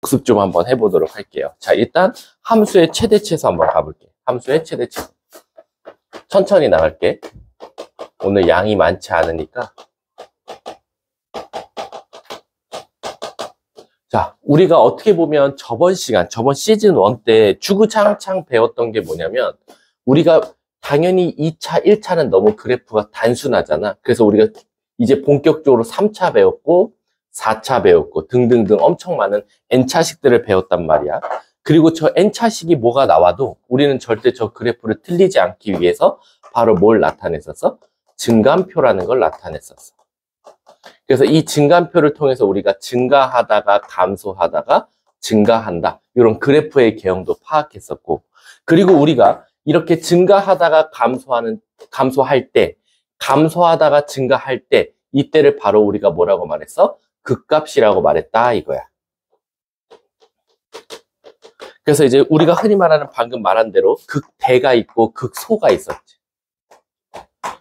복습 좀 한번 해보도록 할게요. 자, 일단 함수의 최대치에서 한번 가볼게요. 함수의 최대치. 천천히 나갈게. 오늘 양이 많지 않으니까. 자, 우리가 어떻게 보면 저번 시즌 1 때 주구장창 배웠던 게 뭐냐면, 우리가 당연히 2차, 1차는 너무 그래프가 단순하잖아. 그래서 우리가 이제 본격적으로 3차 배웠고, 4차 배웠고, 등등등 엄청 많은 N차식들을 배웠단 말이야. 그리고 저 N차식이 뭐가 나와도 우리는 절대 저 그래프를 틀리지 않기 위해서 바로 뭘 나타냈었어? 증감표라는 걸 나타냈었어. 그래서 이 증감표를 통해서 우리가 증가하다가 감소하다가 증가한다. 이런 그래프의 개형도 파악했었고, 그리고 우리가 이렇게 증가하다가 감소할 때, 감소하다가 증가할 때, 이때를 바로 우리가 뭐라고 말했어? 극값이라고 말했다 이거야. 그래서 이제 우리가 흔히 말하는 방금 말한 대로 극대가 있고 극소가 있었지.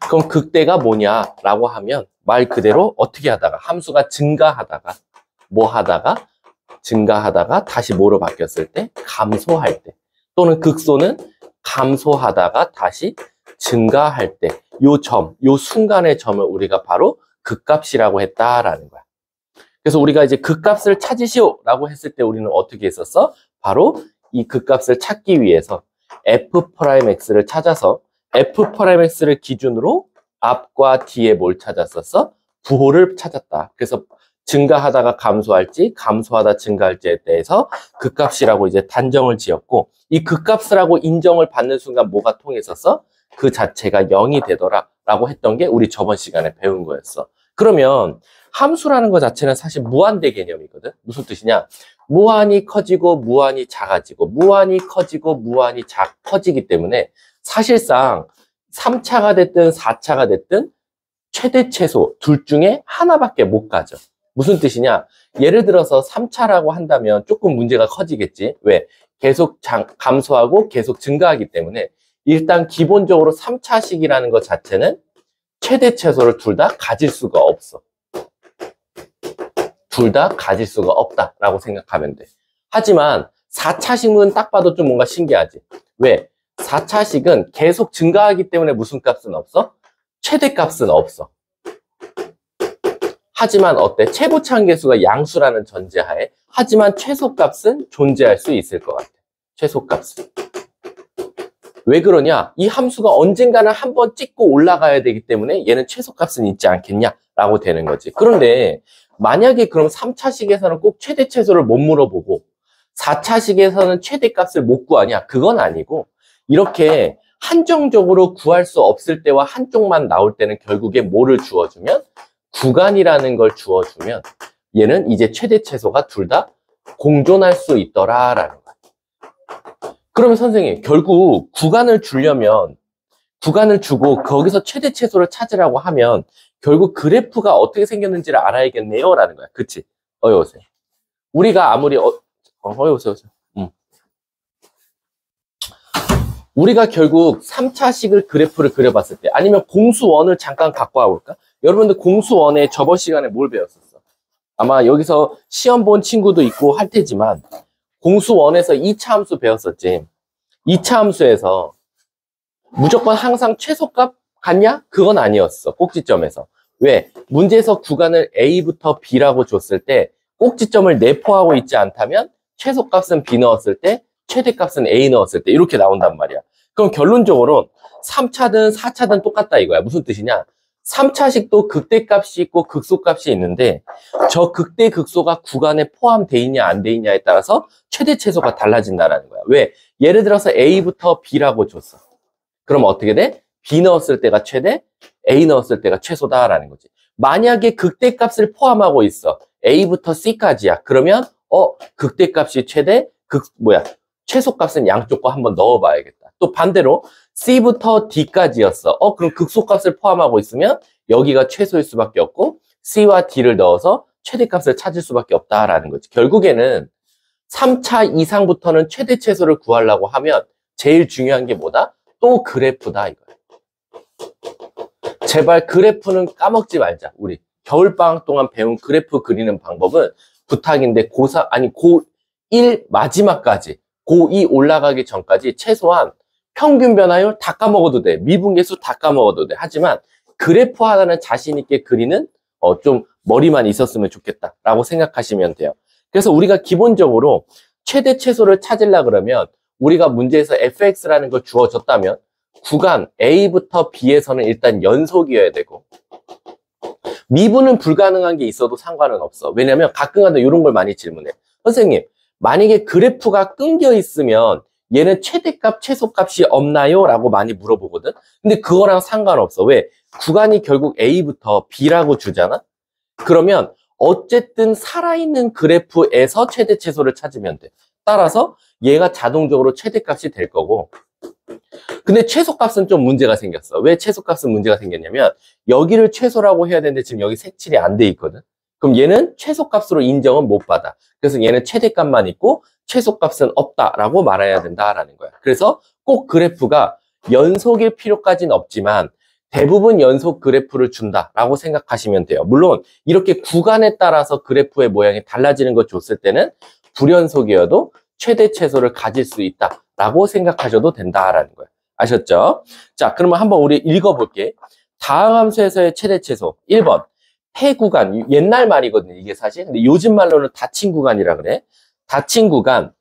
그럼 극대가 뭐냐라고 하면 말 그대로 어떻게 하다가 함수가 증가하다가 뭐 하다가 증가하다가 다시 뭐로 바뀌었을 때 감소할 때, 또는 극소는 감소하다가 다시 증가할 때, 요 순간의 점을 우리가 바로 극값이라고 했다라는 거야. 그래서 우리가 이제 극값을 찾으시오라고 했을 때 우리는 어떻게 했었어? 바로 이 극값을 찾기 위해서 f'x를 찾아서 f'x를 기준으로 앞과 뒤에 뭘 찾았었어? 부호를 찾았다. 그래서 증가하다가 감소할지, 감소하다 증가할지에 대해서 극값이라고 이제 단정을 지었고, 이 극값이라고 인정을 받는 순간 뭐가 통했었어? 그 자체가 0이 되더라 라고 했던 게 우리 저번 시간에 배운 거였어. 그러면 함수라는 것 자체는 사실 무한대 개념이거든. 무슨 뜻이냐? 무한히 커지고 무한히 작아지고 무한히 커지고 무한히 커지기 때문에 사실상 3차가 됐든 4차가 됐든 최대 최소 둘 중에 하나밖에 못 가죠. 무슨 뜻이냐? 예를 들어서 3차라고 한다면 조금 문제가 커지겠지. 왜? 계속 감소하고 계속 증가하기 때문에 일단 기본적으로 3차식이라는 것 자체는 최대 최소를 둘 다 가질 수가 없어. 둘 다 가질 수가 없다라고 생각하면 돼. 하지만 4차식은 딱 봐도 좀 뭔가 신기하지. 왜? 4차식은 계속 증가하기 때문에 무슨 값은 없어? 최대값은 없어. 하지만 어때? 최고차함계수가 양수라는 전제하에 하지만 최소값은 존재할 수 있을 것 같아. 최소값은. 왜 그러냐? 이 함수가 언젠가는 한번 찍고 올라가야 되기 때문에 얘는 최소값은 있지 않겠냐라고 되는 거지. 그런데 만약에 그럼 3차식에서는 꼭 최대 최소를 못 물어보고 4차식에서는 최대값을 못 구하냐? 그건 아니고, 이렇게 한정적으로 구할 수 없을 때와 한쪽만 나올 때는 결국에 뭐를 주어주면? 구간이라는 걸 주어주면 얘는 이제 최대 최소가 둘 다 공존할 수 있더라라는 거야. 그러면 선생님, 결국 구간을 주려면 구간을 주고 거기서 최대 최소를 찾으라고 하면 결국 그래프가 어떻게 생겼는지를 알아야겠네요 라는 거야. 그치? 어여오세요. 우리가 아무리 어여오세요. 우리가 결국 3차식을 그래프를 그려봤을 때, 아니면 공수원을 잠깐 갖고 와볼까? 여러분들 공수원에 저번 시간에 뭘 배웠었어? 아마 여기서 시험 본 친구도 있고 할 테지만 공수원에서 2차 함수 배웠었지. 2차 함수에서 무조건 항상 최소값 같냐? 그건 아니었어. 꼭지점에서. 왜? 문제에서 구간을 A부터 B라고 줬을 때 꼭지점을 내포하고 있지 않다면 최소값은 B 넣었을 때, 최대값은 A 넣었을 때 이렇게 나온단 말이야. 그럼 결론적으로 3차든 4차든 똑같다 이거야. 무슨 뜻이냐? 3차식도 극대값이 있고 극소값이 있는데 저 극대 극소가 구간에 포함되어 있냐 안 돼 있냐에 따라서 최대 최소가 달라진다는 거야. 왜? 예를 들어서 A부터 B라고 줬어. 그럼 어떻게 돼? B 넣었을 때가 최대, A 넣었을 때가 최소다라는 거지. 만약에 극대값을 포함하고 있어. A부터 C까지야. 그러면 극대값이 최대, 최소값은 양쪽 거 한번 넣어봐야겠다. 또 반대로 C부터 D까지였어. 그럼 극소값을 포함하고 있으면 여기가 최소일 수밖에 없고 C와 D를 넣어서 최대값을 찾을 수밖에 없다라는 거지. 결국에는 3차 이상부터는 최대 최소를 구하려고 하면 제일 중요한 게 뭐다? 또 그래프다 이거야. 제발 그래프는 까먹지 말자. 우리 겨울방학 동안 배운 그래프 그리는 방법은 부탁인데 1 마지막까지 고2 올라가기 전까지 최소한 평균 변화율 다 까먹어도 돼. 미분계수 다 까먹어도 돼. 하지만 그래프 하나는 자신 있게 그리는 좀 머리만 있었으면 좋겠다라고 생각하시면 돼요. 그래서 우리가 기본적으로 최대 최소를 찾으려 그러면 우리가 문제에서 fx라는 걸 주어졌다면 구간 A부터 B에서는 일단 연속이어야 되고 미분은 불가능한 게 있어도 상관은 없어. 왜냐면 가끔가다 이런 걸 많이 질문해. 선생님, 만약에 그래프가 끊겨 있으면 얘는 최대값, 최소값이 없나요? 라고 많이 물어보거든. 근데 그거랑 상관없어. 왜? 구간이 결국 A부터 B라고 주잖아? 그러면 어쨌든 살아있는 그래프에서 최대 최소를 찾으면 돼. 따라서 얘가 자동적으로 최대값이 될 거고 근데 최소값은 좀 문제가 생겼어. 왜 최소값은 문제가 생겼냐면 여기를 최소라고 해야 되는데 지금 여기 색칠이 안 돼 있거든. 그럼 얘는 최소값으로 인정은 못 받아. 그래서 얘는 최대값만 있고 최소값은 없다라고 말해야 된다라는 거야. 그래서 꼭 그래프가 연속일 필요까지는 없지만 대부분 연속 그래프를 준다라고 생각하시면 돼요. 물론 이렇게 구간에 따라서 그래프의 모양이 달라지는 걸 줬을 때는 불연속이어도 최대 최소를 가질 수 있다라고 생각하셔도 된다라는 거예요. 아셨죠? 자, 그러면 한번 우리 읽어볼게. 다음 함수에서의 최대 최소 1번 폐구간, 옛날 말이거든요 이게 사실. 근데 요즘 말로는 닫힌 구간이라 그래. 닫힌 구간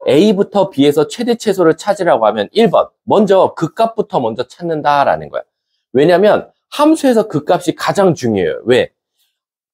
A부터 B에서 최대 최소를 찾으라고 하면 1번 먼저 극값부터 먼저 찾는다라는 거야. 왜냐면 함수에서 극값이 가장 중요해요. 왜?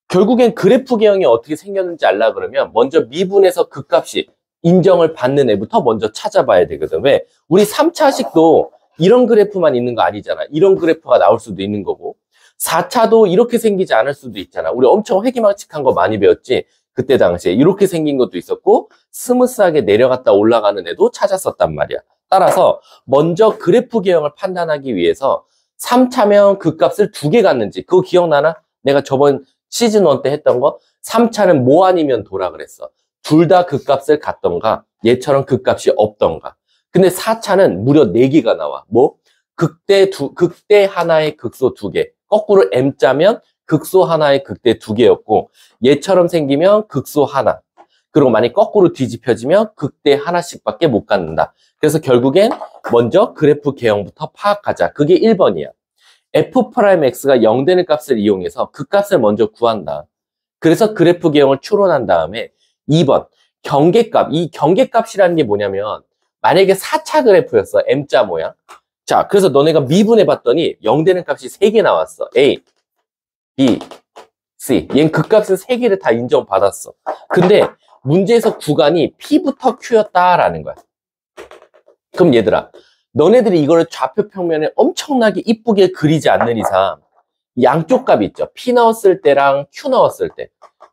결국엔 그래프 개형이 어떻게 생겼는지 알라 그러면 먼저 미분에서 극값이 인정을 받는 애부터 먼저 찾아봐야 되거든. 왜? 우리 3차식도 이런 그래프만 있는 거 아니잖아. 이런 그래프가 나올 수도 있는 거고 4차도 이렇게 생기지 않을 수도 있잖아. 우리 엄청 회기망측한 거 많이 배웠지. 그때 당시에 이렇게 생긴 것도 있었고 스무스하게 내려갔다 올라가는 애도 찾았었단 말이야. 따라서 먼저 그래프 개형을 판단하기 위해서 3차면 극값을 2개 갔는지 그거 기억나나? 내가 저번 시즌 1 때 했던 거 3차는 뭐 아니면 도라 그랬어. 둘 다 극값을 갔던가 얘처럼 극값이 없던가. 근데 4차는 무려 4개가 나와. 뭐? 극대 하나의 극소 2개. 거꾸로 M자면 극소 하나의 극대 2개였고 얘처럼 생기면 극소 하나. 그리고 만약 거꾸로 뒤집혀지면 극대 하나씩밖에 못 갖는다. 그래서 결국엔 먼저 그래프 개형부터 파악하자. 그게 1번이야. F'X가 0 되는 값을 이용해서 그 값을 먼저 구한다. 그래서 그래프 개형을 추론한 다음에 2번 경계값. 이 경계값이라는 게 뭐냐면 만약에 4차 그래프였어. M자 모양. 자, 그래서 너네가 미분해 봤더니 0 되는 값이 3개 나왔어. A, B, C. 얘는 그 값은 3개를 다 인정받았어. 근데 문제에서 구간이 P부터 Q였다라는 거야. 그럼 얘들아, 너네들이 이거를 좌표 평면에 엄청나게 이쁘게 그리지 않는 이상 양쪽 값 있죠. P 넣었을 때랑 Q 넣었을 때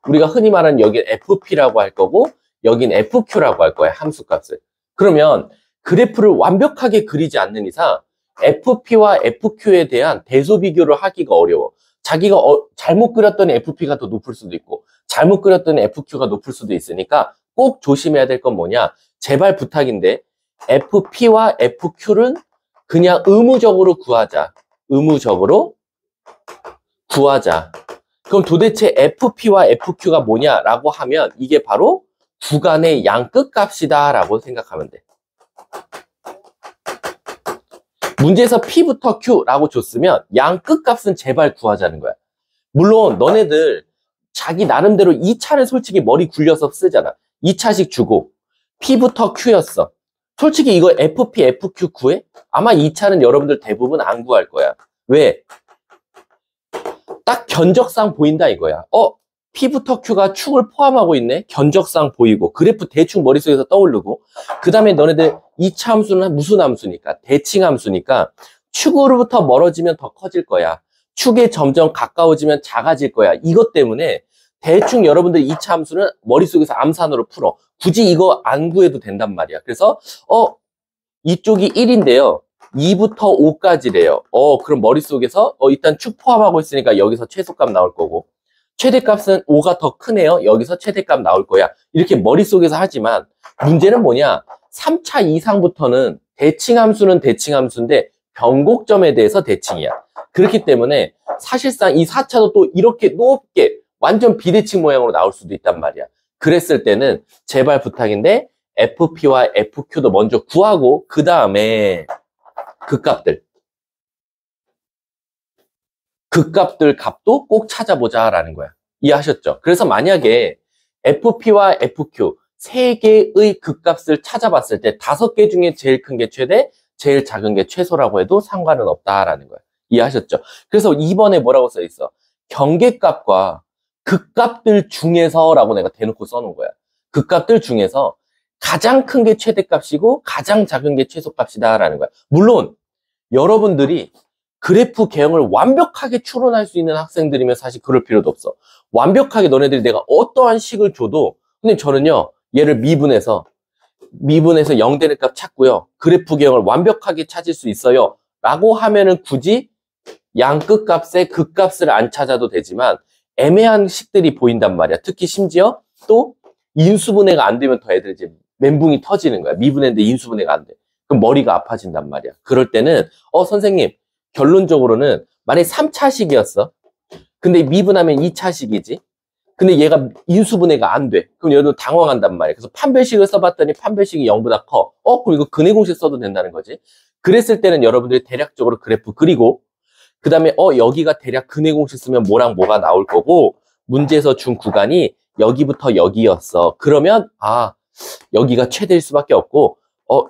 우리가 흔히 말하는 여긴 FP라고 할 거고 여긴 FQ라고 할 거야. 함수값을. 그러면 그래프를 완벽하게 그리지 않는 이상 FP와 FQ에 대한 대소 비교를 하기가 어려워. 자기가 잘못 그렸더니 FP가 더 높을 수도 있고 잘못 그렸더니 FQ가 높을 수도 있으니까 꼭 조심해야 될 건 뭐냐. 제발 부탁인데 FP와 FQ는 그냥 의무적으로 구하자. 의무적으로 구하자. 그럼 도대체 FP와 FQ가 뭐냐라고 하면 이게 바로 구간의 양끝값이다 라고 생각하면 돼. 문제에서 P부터 Q라고 줬으면 양끝값은 제발 구하자는 거야. 물론 너네들 자기 나름대로 2차는 솔직히 머리 굴려서 쓰잖아. 2차식 주고 P부터 Q였어. 솔직히 이거 FP, FQ 구해? 아마 2차는 여러분들 대부분 안 구할 거야. 왜? 딱 견적상 보인다 이거야. P부터 Q가 축을 포함하고 있네? 견적상 보이고 그래프 대충 머릿속에서 떠오르고 그 다음에 너네들 2차 함수는 무슨 함수니까? 대칭 함수니까 축으로부터 멀어지면 더 커질 거야. 축에 점점 가까워지면 작아질 거야. 이것 때문에 대충 여러분들 2차 함수는 머릿속에서 암산으로 풀어. 굳이 이거 안 구해도 된단 말이야. 그래서 이쪽이 1인데요. 2부터 5까지래요. 그럼 머릿속에서 일단 축 포함하고 있으니까 여기서 최소값 나올 거고 최대값은 5가 더 크네요. 여기서 최대값 나올 거야. 이렇게 머릿속에서 하지만 문제는 뭐냐? 3차 이상부터는 대칭함수는 대칭함수인데 변곡점에 대해서 대칭이야. 그렇기 때문에 사실상 이 4차도 또 이렇게 높게 완전 비대칭 모양으로 나올 수도 있단 말이야. 그랬을 때는 제발 부탁인데 FP와 FQ도 먼저 구하고 그 다음에 극값들 값도 꼭 찾아보자라는 거야. 이해하셨죠? 그래서 만약에 FP와 FQ 세 개의 극값을 찾아봤을 때 5개 중에 제일 큰 게 최대, 제일 작은 게 최소라고 해도 상관은 없다라는 거야. 이해하셨죠? 그래서 2번에 뭐라고 써 있어? 경계값과 극값들 중에서라고 내가 대놓고 써놓은 거야. 극값들 중에서 가장 큰 게 최대값이고 가장 작은 게 최소값이다라는 거야. 물론 여러분들이 그래프 개형을 완벽하게 추론할 수 있는 학생들이면 사실 그럴 필요도 없어. 완벽하게 너네들이 내가 어떠한 식을 줘도, 근데 저는요, 얘를 미분해서 0 되는 값 찾고요. 그래프 개형을 완벽하게 찾을 수 있어요. 라고 하면은 굳이 양끝 값의 극값을 안 찾아도 되지만 애매한 식들이 보인단 말이야. 특히 심지어 또 인수분해가 안 되면 더 애들 이제 멘붕이 터지는 거야. 미분해인데 인수분해가 안 돼. 그럼 머리가 아파진단 말이야. 그럴 때는 선생님 결론적으로는 만약에 3차식이었어. 근데 미분하면 2차식이지. 근데 얘가 인수분해가 안 돼. 그럼 여러분 당황한단 말이야. 그래서 판별식을 써봤더니 판별식이 0보다 커. 그럼 이거 근해공식 써도 된다는 거지. 그랬을 때는 여러분들이 대략적으로 그래프 그리고 그 다음에 여기가 대략 근해공식 쓰면 뭐랑 뭐가 나올 거고 문제에서 준 구간이 여기부터 여기였어. 그러면 여기가 최대일 수밖에 없고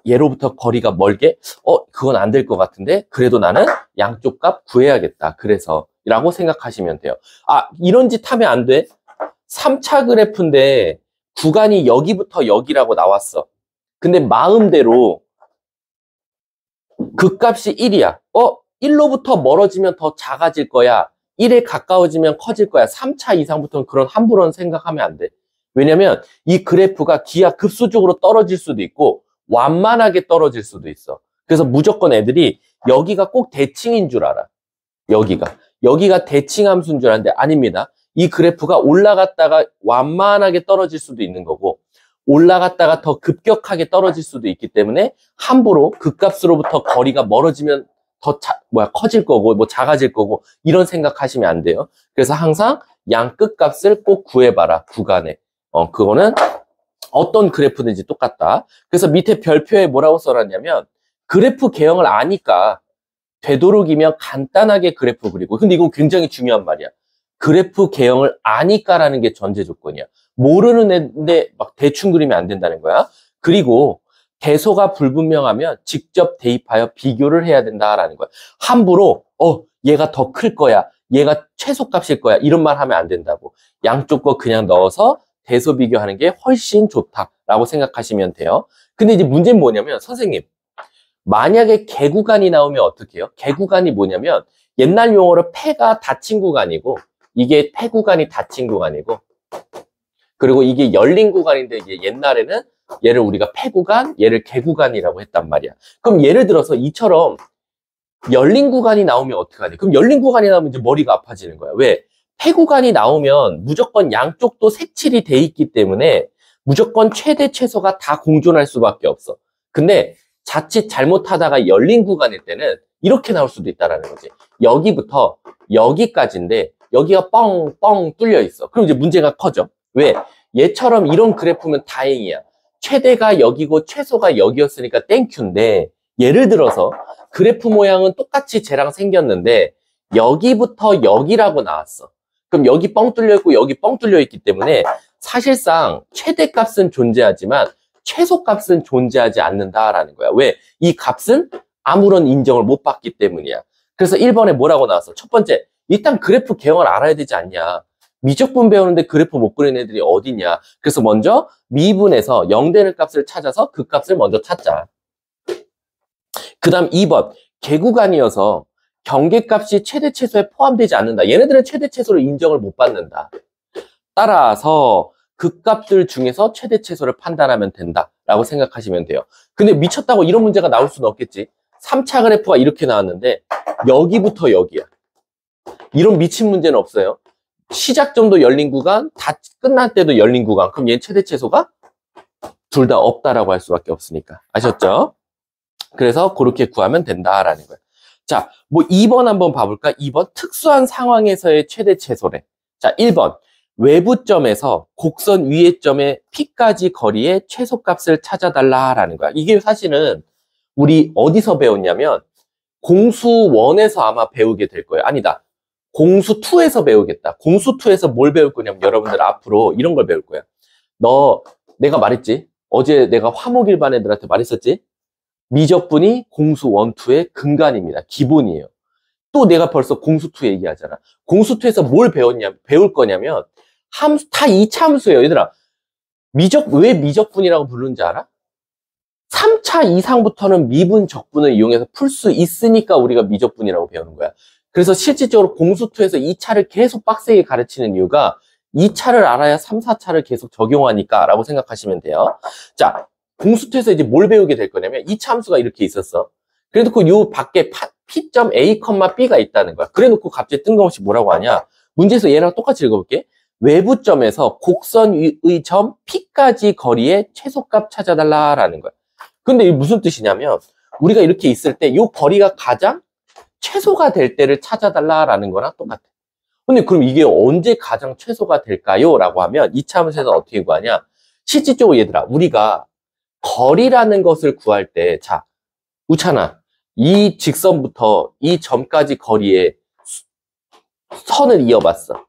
얘로부터 거리가 멀게 그건 안 될 것 같은데 그래도 나는 양쪽 값 구해야겠다. 그래서 라고 생각하시면 돼요. 이런 짓 하면 안 돼. 3차 그래프인데 구간이 여기부터 여기라고 나왔어. 근데 마음대로 그 값이 1이야. 1로부터 멀어지면 더 작아질 거야. 1에 가까워지면 커질 거야. 3차 이상부터는 그런 함부로는 생각하면 안 돼. 왜냐면 이 그래프가 기하급수적으로 떨어질 수도 있고 완만하게 떨어질 수도 있어. 그래서 무조건 애들이 여기가 꼭 대칭인 줄 알아. 여기가 대칭 함수인 줄 아는데 아닙니다. 이 그래프가 올라갔다가 완만하게 떨어질 수도 있는 거고 올라갔다가 더 급격하게 떨어질 수도 있기 때문에 함부로 극값으로부터 거리가 멀어지면 더 커질 거고 작아질 거고 이런 생각하시면 안 돼요. 그래서 항상 양 끝값을 꼭 구해봐라. 구간에. 그거는 어떤 그래프든지 똑같다. 그래서 밑에 별표에 뭐라고 써놨냐면 그래프 개형을 아니까 되도록이면 간단하게 그래프 그리고 근데 이건 굉장히 중요한 말이야. 그래프 개형을 아니까라는 게 전제 조건이야. 모르는 애인데 막 대충 그리면 안 된다는 거야. 그리고 대소가 불분명하면 직접 대입하여 비교를 해야 된다라는 거야. 함부로 얘가 더 클 거야. 얘가 최소값일 거야. 이런 말 하면 안 된다고. 양쪽 거 그냥 넣어서 대소 비교하는 게 훨씬 좋다라고 생각하시면 돼요. 근데 이제 문제는 뭐냐면 선생님 만약에 개구간이 나오면 어떻게 해요? 개구간이 뭐냐면 옛날 용어로 폐가 닫힌 구간이고 이게 폐구간이 닫힌 구간이고 그리고 이게 열린 구간인데 이게 옛날에는 얘를 우리가 폐구간, 얘를 개구간이라고 했단 말이야. 그럼 예를 들어서 이처럼 열린 구간이 나오면 어떡하니? 그럼 열린 구간이 나오면 이제 머리가 아파지는 거야. 왜? 폐구간이 나오면 무조건 양쪽도 색칠이 돼 있기 때문에 무조건 최대 최소가 다 공존할 수밖에 없어. 근데 자칫 잘못하다가 열린 구간일 때는 이렇게 나올 수도 있다라는 거지. 여기부터 여기까지인데 여기가 뻥뻥 뚫려 있어. 그럼 이제 문제가 커져. 왜? 얘처럼 이런 그래프면 다행이야. 최대가 여기고 최소가 여기였으니까 땡큐인데 예를 들어서 그래프 모양은 똑같이 쟤랑 생겼는데 여기부터 여기라고 나왔어. 그럼 여기 뻥 뚫려 있고 여기 뻥 뚫려 있기 때문에 사실상 최대값은 존재하지만 최소값은 존재하지 않는다라는 거야. 왜? 이 값은 아무런 인정을 못 받기 때문이야. 그래서 1번에 뭐라고 나왔어? 첫 번째, 일단 그래프 개형을 알아야 되지 않냐. 미적분 배우는데 그래프 못 그리는 애들이 어디냐. 그래서 먼저 미분에서 0 되는 값을 찾아서 그 값을 먼저 찾자. 그 다음 2번, 개구간이어서 경계값이 최대 최소에 포함되지 않는다. 얘네들은 최대 최소를 인정을 못 받는다. 따라서 그 값들 중에서 최대 최소를 판단하면 된다라고 생각하시면 돼요. 근데 미쳤다고 이런 문제가 나올 수는 없겠지. 3차 그래프가 이렇게 나왔는데 여기부터 여기야. 이런 미친 문제는 없어요. 시작점도 열린 구간, 다 끝날 때도 열린 구간. 그럼 얘는 최대 최소가 둘 다 없다라고 할 수밖에 없으니까. 아셨죠? 그래서 그렇게 구하면 된다라는 거예요. 자, 2번 한번 봐볼까? 2번 특수한 상황에서의 최대 최소래. 자, 1번 외부점에서 곡선 위의 점의 P까지 거리의 최소값을 찾아달라라는 거야. 이게 사실은 우리 어디서 배웠냐면 공수1에서 아마 배우게 될 거예요. 아니다. 공수2에서 배우겠다. 공수2에서 뭘 배울 거냐면 여러분들 앞으로 이런 걸 배울 거야. 내가 말했지? 어제 내가 화목 일반 애들한테 말했었지? 미적분이 공수1, 2의 근간입니다. 기본이에요. 또 내가 벌써 공수2 얘기하잖아. 공수2에서 뭘 배울 거냐면 함수, 다 이차함수예요. 얘들아, 왜 미적분이라고 부르는지 알아? 3차 이상부터는 미분, 적분을 이용해서 풀 수 있으니까 우리가 미적분이라고 배우는 거야. 그래서 실질적으로 공수2에서 2차를 계속 빡세게 가르치는 이유가 2차를 알아야 3, 4차를 계속 적용하니까 라고 생각하시면 돼요. 자, 공수2에서 이제 뭘 배우게 될 거냐면 2차 함수가 이렇게 있었어. 그래 놓고 요 밖에 P.A, B가 있다는 거야. 그래 놓고 갑자기 뜬금없이 뭐라고 하냐. 문제에서 얘랑 똑같이 읽어볼게. 외부점에서 곡선 위의 점 P까지 거리의 최소값 찾아달라라는 거야. 근데 이게 무슨 뜻이냐면 우리가 이렇게 있을 때 이 거리가 가장 최소가 될 때를 찾아달라라는 거랑 똑같아. 근데 그럼 이게 언제 가장 최소가 될까요? 라고 하면 2차 함수에서 어떻게 구하냐? 실질적으로 얘들아, 우리가 거리라는 것을 구할 때, 자, 우찬아, 이 직선부터 이 점까지 거리에 선을 이어봤어.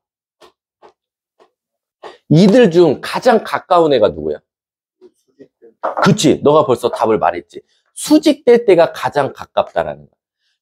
이들 중 가장 가까운 애가 누구야? 그치, 너가 벌써 답을 말했지. 수직될 때가 가장 가깝다라는 거야.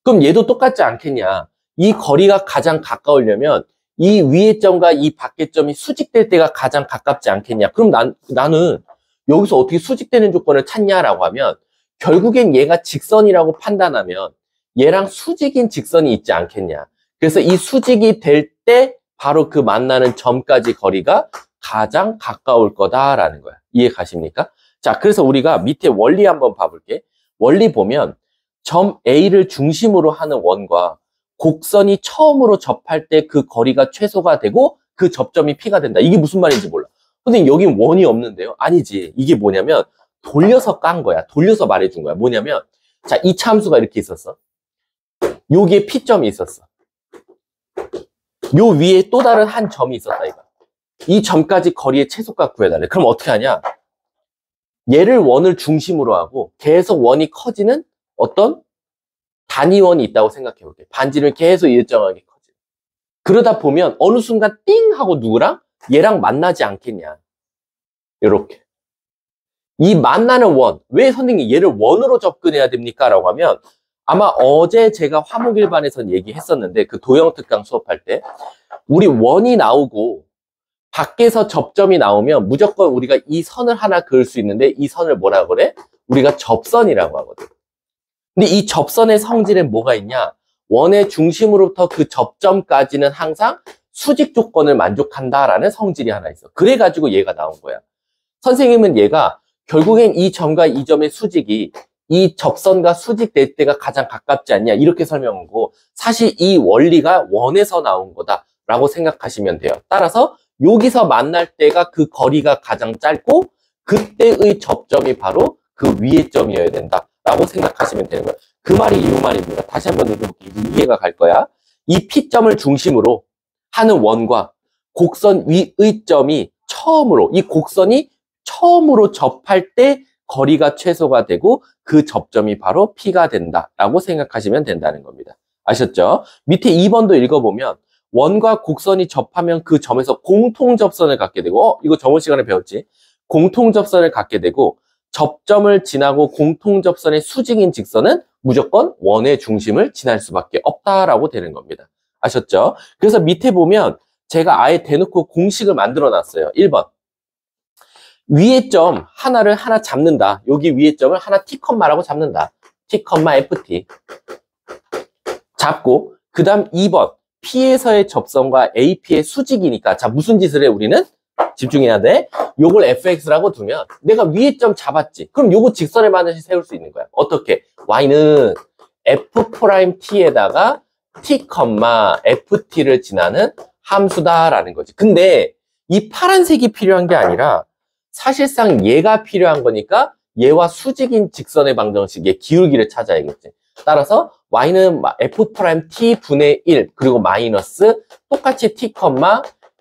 그럼 얘도 똑같지 않겠냐? 이 거리가 가장 가까우려면 이 위의 점과 이 밖의 점이 수직될 때가 가장 가깝지 않겠냐? 그럼 나는 여기서 어떻게 수직되는 조건을 찾냐라고 하면 결국엔 얘가 직선이라고 판단하면 얘랑 수직인 직선이 있지 않겠냐? 그래서 이 수직이 될 때 바로 그 만나는 점까지 거리가 가장 가까울 거다라는 거야. 이해 가십니까? 자, 그래서 우리가 밑에 원리 한번 봐볼게. 원리 보면 점 A를 중심으로 하는 원과 곡선이 처음으로 접할 때 그 거리가 최소가 되고 그 접점이 P가 된다. 이게 무슨 말인지 몰라. 선생님, 여긴 원이 없는데요? 아니지. 이게 뭐냐면 돌려서 깐 거야. 돌려서 말해준 거야. 뭐냐면 자, 이 함수가 이렇게 있었어. 여기에 P점이 있었어. 요 위에 또 다른 한 점이 있었다, 이거. 이 점까지 거리의 최소값 구해달래. 그럼 어떻게 하냐? 얘를 원을 중심으로 하고 계속 원이 커지는 어떤 단위원이 있다고 생각해 볼게. 반지름이 계속 일정하게 커져. 그러다 보면 어느 순간 띵 하고 누구랑? 얘랑 만나지 않겠냐. 이렇게. 이 만나는 원. 왜 선생님 얘를 원으로 접근해야 됩니까? 라고 하면 아마 어제 제가 화목일반에서 얘기했었는데 그 도형특강 수업할 때 우리 원이 나오고 밖에서 접점이 나오면 무조건 우리가 이 선을 하나 그을 수 있는데 이 선을 뭐라 그래? 우리가 접선이라고 하거든. 근데 이 접선의 성질은 뭐가 있냐? 원의 중심으로부터 그 접점까지는 항상 수직 조건을 만족한다라는 성질이 하나 있어. 그래가지고 얘가 나온 거야. 선생님은 얘가 결국엔 이 점과 이 점의 수직이 이 접선과 수직될 때가 가장 가깝지 않냐 이렇게 설명하고 사실 이 원리가 원에서 나온 거다라고 생각하시면 돼요. 따라서 여기서 만날 때가 그 거리가 가장 짧고 그때의 접점이 바로 그 위의 점이어야 된다라고 생각하시면 되는 거예요. 그 말이 이 말입니다. 다시 한번 읽어볼게요. 이해가 갈 거야. 이 P점을 중심으로 하는 원과 곡선 위의 점이 처음으로 이 곡선이 처음으로 접할 때 거리가 최소가 되고 그 접점이 바로 P가 된다라고 생각하시면 된다는 겁니다. 아셨죠? 밑에 2번도 읽어보면 원과 곡선이 접하면 그 점에서 공통접선을 갖게 되고 이거 저번 시간에 배웠지? 공통접선을 갖게 되고 접점을 지나고 공통접선의 수직인 직선은 무조건 원의 중심을 지날 수밖에 없다라고 되는 겁니다. 아셨죠? 그래서 밑에 보면 제가 아예 대놓고 공식을 만들어 놨어요. 1번. 위의 점 하나를 하나 잡는다. 여기 위의 점을 하나 T, 라고 잡는다. T, FT. 잡고 그 다음 2번. P에서의 접선과 AP의 수직이니까 자 무슨 짓을 해 우리는? 집중해야 돼. 요걸 FX라고 두면 내가 위의 점 잡았지. 그럼 요거 직선에 반드시 세울 수 있는 거야. 어떻게? Y는 F'T에다가 T, FT를 지나는 함수다라는 거지. 근데 이 파란색이 필요한 게 아니라 사실상 얘가 필요한 거니까 얘와 수직인 직선의 방정식의 기울기를 찾아야겠지. 따라서 Y는 F'T 분의 1 그리고 마이너스 똑같이 T,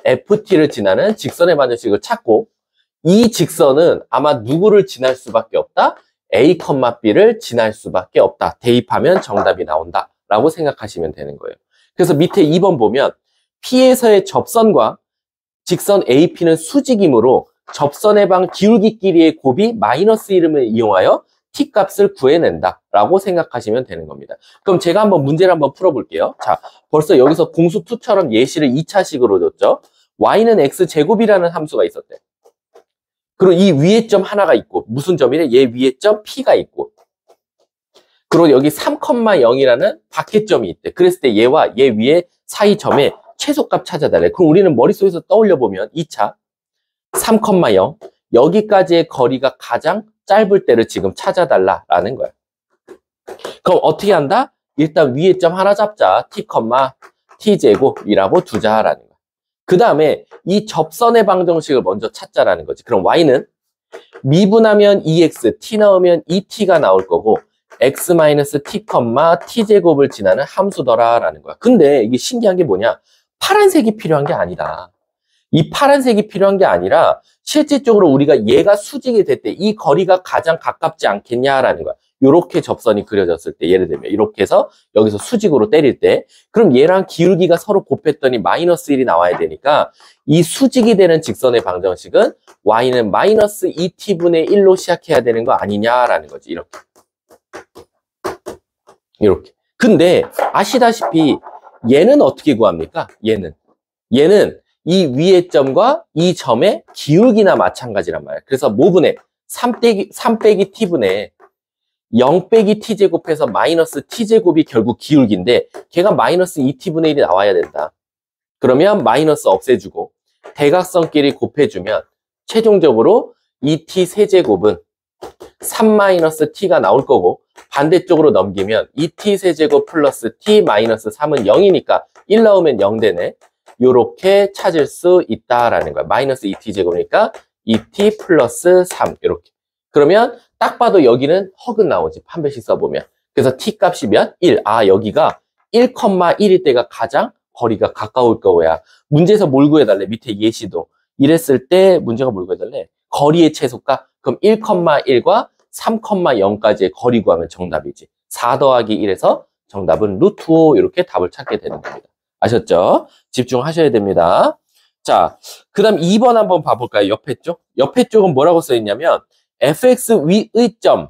FT를 지나는 직선의 방정식을 찾고 이 직선은 아마 누구를 지날 수밖에 없다? A, B를 지날 수밖에 없다. 대입하면 정답이 나온다. 라고 생각하시면 되는 거예요. 그래서 밑에 2번 보면 P에서의 접선과 직선 AP는 수직이므로 접선의 방 기울기끼리의 곱이 마이너스 이름을 이용하여 t 값을 구해낸다 라고 생각하시면 되는 겁니다. 그럼 제가 한번 문제를 한번 풀어볼게요. 자, 벌써 여기서 공수2처럼 예시를 2차식으로 줬죠. y는 x제곱이라는 함수가 있었대. 그리고 이 위에 점 하나가 있고 무슨 점이래? 얘 위에 점 p가 있고 그리고 여기 3,0이라는 밖에 점이 있대. 그랬을 때 얘와 얘 위에 사이 점에 최소값 찾아달래. 그럼 우리는 머릿속에서 떠올려보면 2차 3,0 여기까지의 거리가 가장 짧을 때를 지금 찾아달라라는 거야. 그럼 어떻게 한다? 일단 위에 점 하나 잡자. t제곱이라고 두자라는 거야. 그 다음에 이 접선의 방정식을 먼저 찾자라는 거지. 그럼 y는 미분하면 2x, t 넣으면 2t가 나올 거고 x-t, t제곱을 지나는 함수더라라는 거야. 근데 이게 신기한 게 뭐냐? 파란색이 필요한 게 아니다. 이 파란색이 필요한 게 아니라 실질적으로 우리가 얘가 수직이 될 때 이 거리가 가장 가깝지 않겠냐라는 거야. 이렇게 접선이 그려졌을 때 예를 들면 이렇게 해서 여기서 수직으로 때릴 때 그럼 얘랑 기울기가 서로 곱했더니 마이너스 1이 나와야 되니까 이 수직이 되는 직선의 방정식은 y는 마이너스 2t분의 1로 시작해야 되는 거 아니냐라는 거지. 이렇게. 근데 아시다시피 얘는 어떻게 구합니까? 얘는 이 위의 점과 이 점의 기울기나 마찬가지란 말이야. 그래서 모분의 3 빼기 t분의 0 빼기 t제곱해서 마이너스 t제곱이 결국 기울기인데 걔가 마이너스 2t분의 1이 나와야 된다. 그러면 마이너스 없애주고 대각선끼리 곱해주면 최종적으로 2t 세제곱은 3-t가 나올 거고 반대쪽으로 넘기면 2t 세제곱 플러스 t 마이너스 3은 0이니까 1 넣으면 0 되네. 요렇게 찾을 수 있다라는 거야. 마이너스 2t 제곱이니까 2t 플러스 3 이렇게. 그러면 딱 봐도 여기는 허근 나오지. 한 배씩 써보면. 그래서 t 값이 몇? 1. 아 여기가 1,1일 때가 가장 거리가 가까울 거야. 문제에서 뭘 구해달래? 밑에 예시도. 이랬을 때 문제가 뭘 구해달래? 거리의 최소값. 그럼 1,1과 3,0까지의 거리 구하면 정답이지. 4 더하기 1에서 정답은 루트 5 이렇게 답을 찾게 되는 겁니다. 아셨죠? 집중하셔야 됩니다. 자, 그 다음 2번 한번 봐볼까요? 옆에 쪽. 옆에 쪽은 뭐라고 써있냐면 fx 위의 점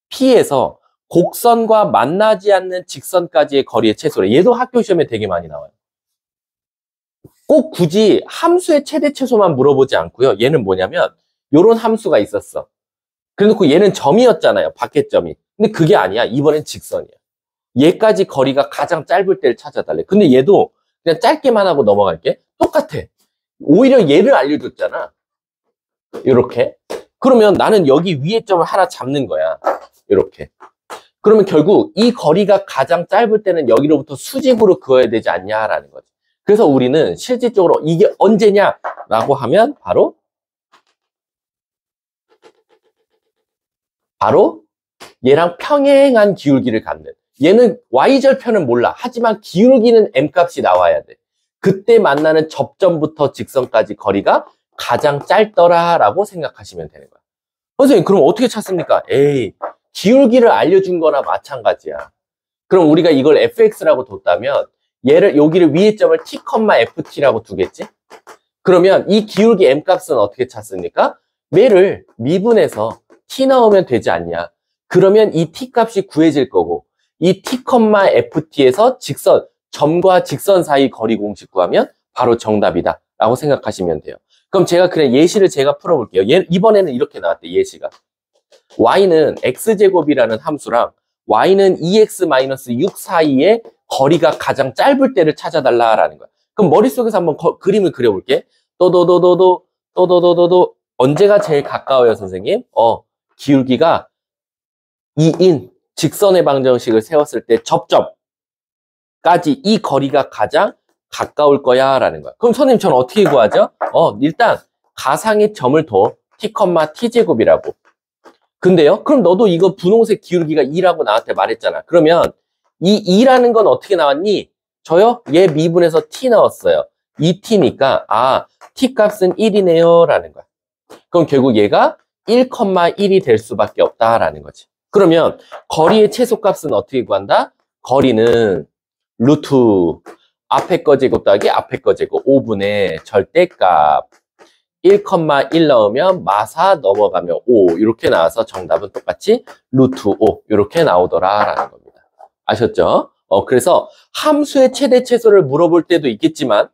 P에서 곡선과 만나지 않는 직선까지의 거리의 최소래. 얘도 학교 시험에 되게 많이 나와요. 꼭 굳이 함수의 최대 최소만 물어보지 않고요. 얘는 뭐냐면 요런 함수가 있었어. 그래놓고 얘는 점이었잖아요. 밖에 점이. 근데 그게 아니야. 이번엔 직선이야. 얘까지 거리가 가장 짧을 때를 찾아달래. 근데 얘도 그냥 짧게만 하고 넘어갈게. 똑같아. 오히려 얘를 알려줬잖아. 이렇게. 그러면 나는 여기 위에 점을 하나 잡는 거야. 이렇게. 그러면 결국 이 거리가 가장 짧을 때는 여기로부터 수직으로 그어야 되지 않냐라는 거지. 그래서 우리는 실질적으로 이게 언제냐라고 하면 바로 얘랑 평행한 기울기를 갖는. 얘는 y절편은 몰라. 하지만 기울기는 m값이 나와야 돼. 그때 만나는 접점부터 직선까지 거리가 가장 짧더라라고 생각하시면 되는 거야. 선생님 그럼 어떻게 찾습니까? 에이 기울기를 알려준 거나 마찬가지야. 그럼 우리가 이걸 fx라고 뒀다면 얘를 여기를 위에 점을 t, ft라고 두겠지? 그러면 이 기울기 m값은 어떻게 찾습니까? 얘를 미분해서 t 넣으면 되지 않냐? 그러면 이 t 값이 구해질 거고 이 t, ft에서 직선, 점과 직선 사이 거리 공식 구하면 바로 정답이다 라고 생각하시면 돼요. 그럼 제가 그냥 예시를 제가 풀어볼게요. 이번에는 이렇게 나왔대, 예시가. y는 x제곱이라는 함수랑 y는 2x-6 사이의 거리가 가장 짧을 때를 찾아달라라는 거야. 그럼 머릿속에서 한번 그림을 그려볼게. 또도도도도 언제가 제일 가까워요, 선생님? 기울기가 2인 직선의 방정식을 세웠을 때 접점까지 이 거리가 가장 가까울 거야 라는 거야. 그럼 선생님 저는 어떻게 구하죠? 일단 가상의 점을 둬. t, t제곱이라고. 근데요? 그럼 너도 이거 분홍색 기울기가 2라고 나한테 말했잖아. 그러면 이 2라는 건 어떻게 나왔니? 저요? 얘 미분해서 t 넣었어요. 2t니까 아, t 값은 1이네요 라는 거야. 그럼 결국 얘가 1,1이 될 수밖에 없다라는 거지. 그러면 거리의 최소값은 어떻게 구한다? 거리는 루트 앞에 거 제곱 더하기 앞에 거 제곱 5분의 절대값 1,1 넣으면 마사 넘어가면 5 이렇게 나와서 정답은 똑같이 루트 5 이렇게 나오더라라는 겁니다. 아셨죠? 그래서 함수의 최대 최소를 물어볼 때도 있겠지만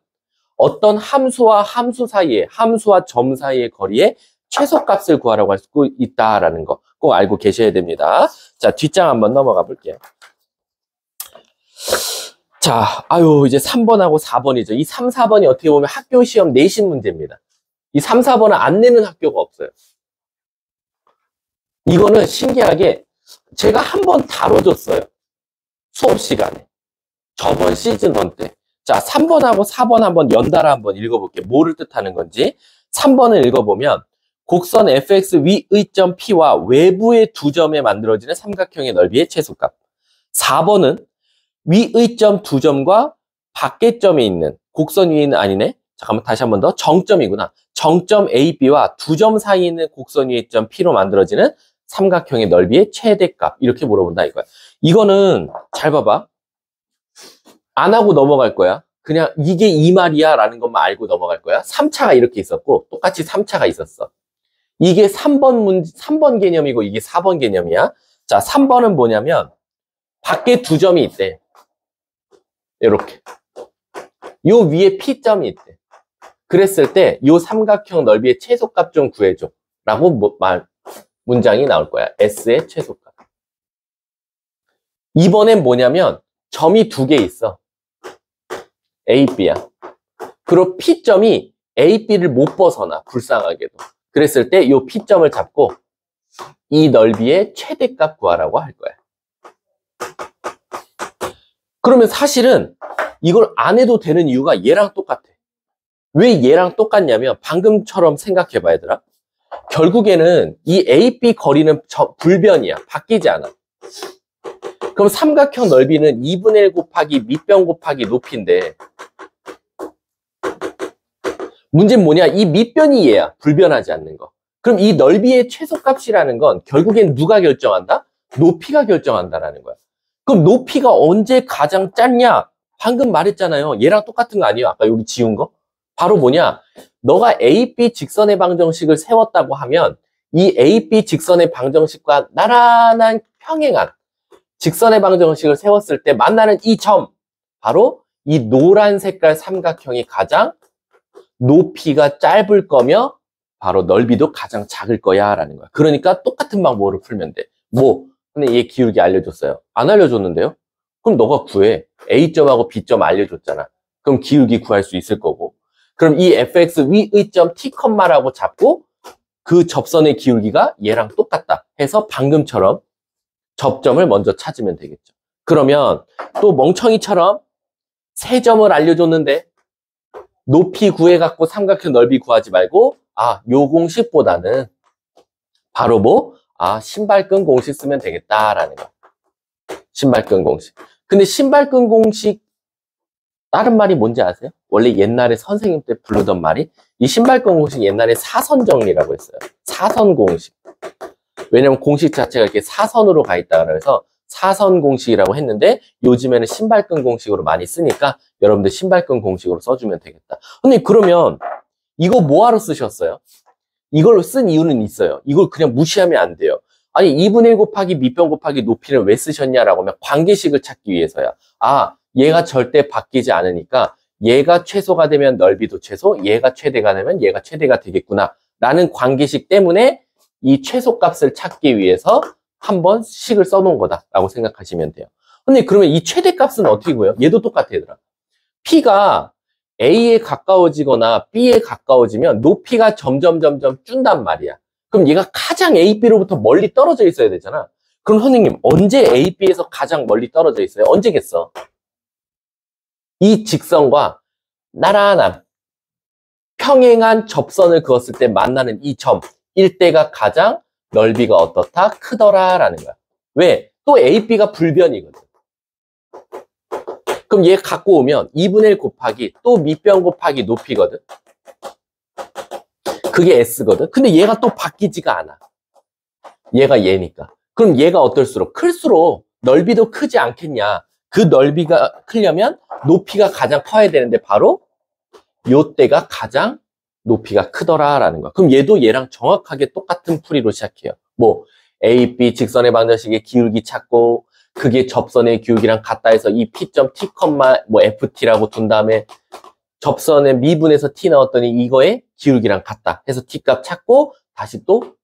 어떤 함수와 함수 사이에 함수와 점 사이의 거리의 최소값을 구하라고 할 수 있다라는 거 꼭 알고 계셔야 됩니다. 자, 뒷장 한번 넘어가 볼게요. 자, 이제 3번하고 4번이죠. 이 3, 4번이 어떻게 보면 학교 시험 내신 문제입니다. 이 3, 4번은 안 내는 학교가 없어요. 이거는 신기하게 제가 한번 다뤄줬어요. 수업 시간에. 저번 시즌 1 때. 자, 3번하고 4번 한번 연달아 한번 읽어볼게요. 뭐를 뜻하는 건지. 3번을 읽어보면 곡선 fx 위의 점 P와 외부의 두 점에 만들어지는 삼각형의 넓이의 최소값. 4번은 위의 점 두 점과 밖의 점에 있는 곡선 위에는 아니네. 잠깐만 다시 한 번 더. 정점이구나. 정점 AB와 두 점 사이에 있는 곡선 위의 점 P로 만들어지는 삼각형의 넓이의 최대값. 이렇게 물어본다 이거야. 이거는 잘 봐봐. 안 하고 넘어갈 거야. 그냥 이게 이 말이야 라는 것만 알고 넘어갈 거야. 3차가 이렇게 있었고 똑같이 3차가 있었어. 이게 3번 개념이고 이게 4번 개념이야. 자, 3번은 뭐냐면 밖에 두 점이 있대. 이렇게. 요 위에 P점이 있대. 그랬을 때 요 삼각형 넓이의 최소값 좀 구해줘. 라고 문장이 나올 거야. S의 최소값. 이번엔 뭐냐면 점이 두 개 있어. A, B야. 그리고 P점이 A, B를 못 벗어나. 불쌍하게도. 그랬을 때 이 P점을 잡고 이 넓이의 최대값 구하라고 할 거야. 그러면 사실은 이걸 안 해도 되는 이유가 얘랑 똑같아. 왜 얘랑 똑같냐면 방금처럼 생각해봐 얘들아. 결국에는 이 A, B 거리는 불변이야. 바뀌지 않아. 그럼 삼각형 넓이는 2분의 1 곱하기 밑변 곱하기 높이인데 문제는 뭐냐? 이 밑변이 얘야. 불변하지 않는 거. 그럼 이 넓이의 최소값이라는 건 결국엔 누가 결정한다? 높이가 결정한다라는 거야. 그럼 높이가 언제 가장 짧냐? 방금 말했잖아요. 얘랑 똑같은 거 아니에요? 아까 여기 지운 거? 바로 뭐냐? 너가 AB 직선의 방정식을 세웠다고 하면 이 AB 직선의 방정식과 나란한 평행한 직선의 방정식을 세웠을 때 만나는 이 점, 바로 이 노란 색깔 삼각형이 가장 높이가 짧을 거며 바로 넓이도 가장 작을 거야 라는 거야. 그러니까 똑같은 방법으로 풀면 돼. 근데 얘 기울기 알려줬어요. 안 알려줬는데요? 그럼 너가 구해. A점하고 B점 알려줬잖아. 그럼 기울기 구할 수 있을 거고. 그럼 이 fx 위의 점 T, 라고 잡고 그 접선의 기울기가 얘랑 똑같다 해서 방금처럼 접점을 먼저 찾으면 되겠죠. 그러면 또 멍청이처럼 세 점을 알려줬는데 높이 구해갖고 삼각형 넓이 구하지 말고 요 공식보다는 바로 신발끈 공식 쓰면 되겠다라는 거야. 신발끈 공식. 근데 신발끈 공식 다른 말이 뭔지 아세요? 원래 옛날에 선생님 때 부르던 말이 이 신발끈 공식 옛날에 사선 정리라고 했어요. 사선 공식. 왜냐면 공식 자체가 이렇게 사선으로 가 있다 그래서 사선 공식이라고 했는데 요즘에는 신발끈 공식으로 많이 쓰니까 여러분들 신발끈 공식으로 써주면 되겠다. 근데 그러면 이거 뭐하러 쓰셨어요? 이걸로 쓴 이유는 있어요. 이걸 그냥 무시하면 안 돼요. 아니 2분의 1 곱하기 밑변 곱하기 높이는 왜 쓰셨냐라고 하면 관계식을 찾기 위해서야. 얘가 절대 바뀌지 않으니까 얘가 최소가 되면 넓이도 최소, 얘가 최대가 되면 얘가 최대가 되겠구나 라는 관계식 때문에 이 최소값을 찾기 위해서 한번 식을 써놓은 거다라고 생각하시면 돼요. 근데 그러면 이 최대값은 어떻게 구해요? 얘도 똑같아 얘들아. P가 A에 가까워지거나 B에 가까워지면 높이가 점점 준단 말이야. 그럼 얘가 가장 A, B로부터 멀리 떨어져 있어야 되잖아. 그럼 선생님 언제 A, B에서 가장 멀리 떨어져 있어요? 언제겠어? 이 직선과 나란한 평행한 접선을 그었을 때 만나는 이 점 일대가 가장 넓이가 어떻다? 크더라 라는 거야. 왜? 또 A, B가 불변이거든. 그럼 얘 갖고 오면 2분의 1 곱하기 또 밑변 곱하기 높이거든. 그게 S거든. 근데 얘가 또 바뀌지가 않아. 얘가 얘니까. 그럼 얘가 어떨수록 클수록 넓이도 크지 않겠냐. 그 넓이가 크려면 높이가 가장 커야 되는데 바로 요때가 가장 높이가 크더라라는 거야. 그럼 얘도 얘랑 정확하게 똑같은 풀이로 시작해요. 뭐 A, B 직선의 방정식의 기울기 찾고 그게 접선의 기울기랑 같다 해서 이 P.T, 뭐 FT라고 둔 다음에 접선의 미분에서 T 넣었더니 이거의 기울기랑 같다 해서 T 값 찾고 다시 또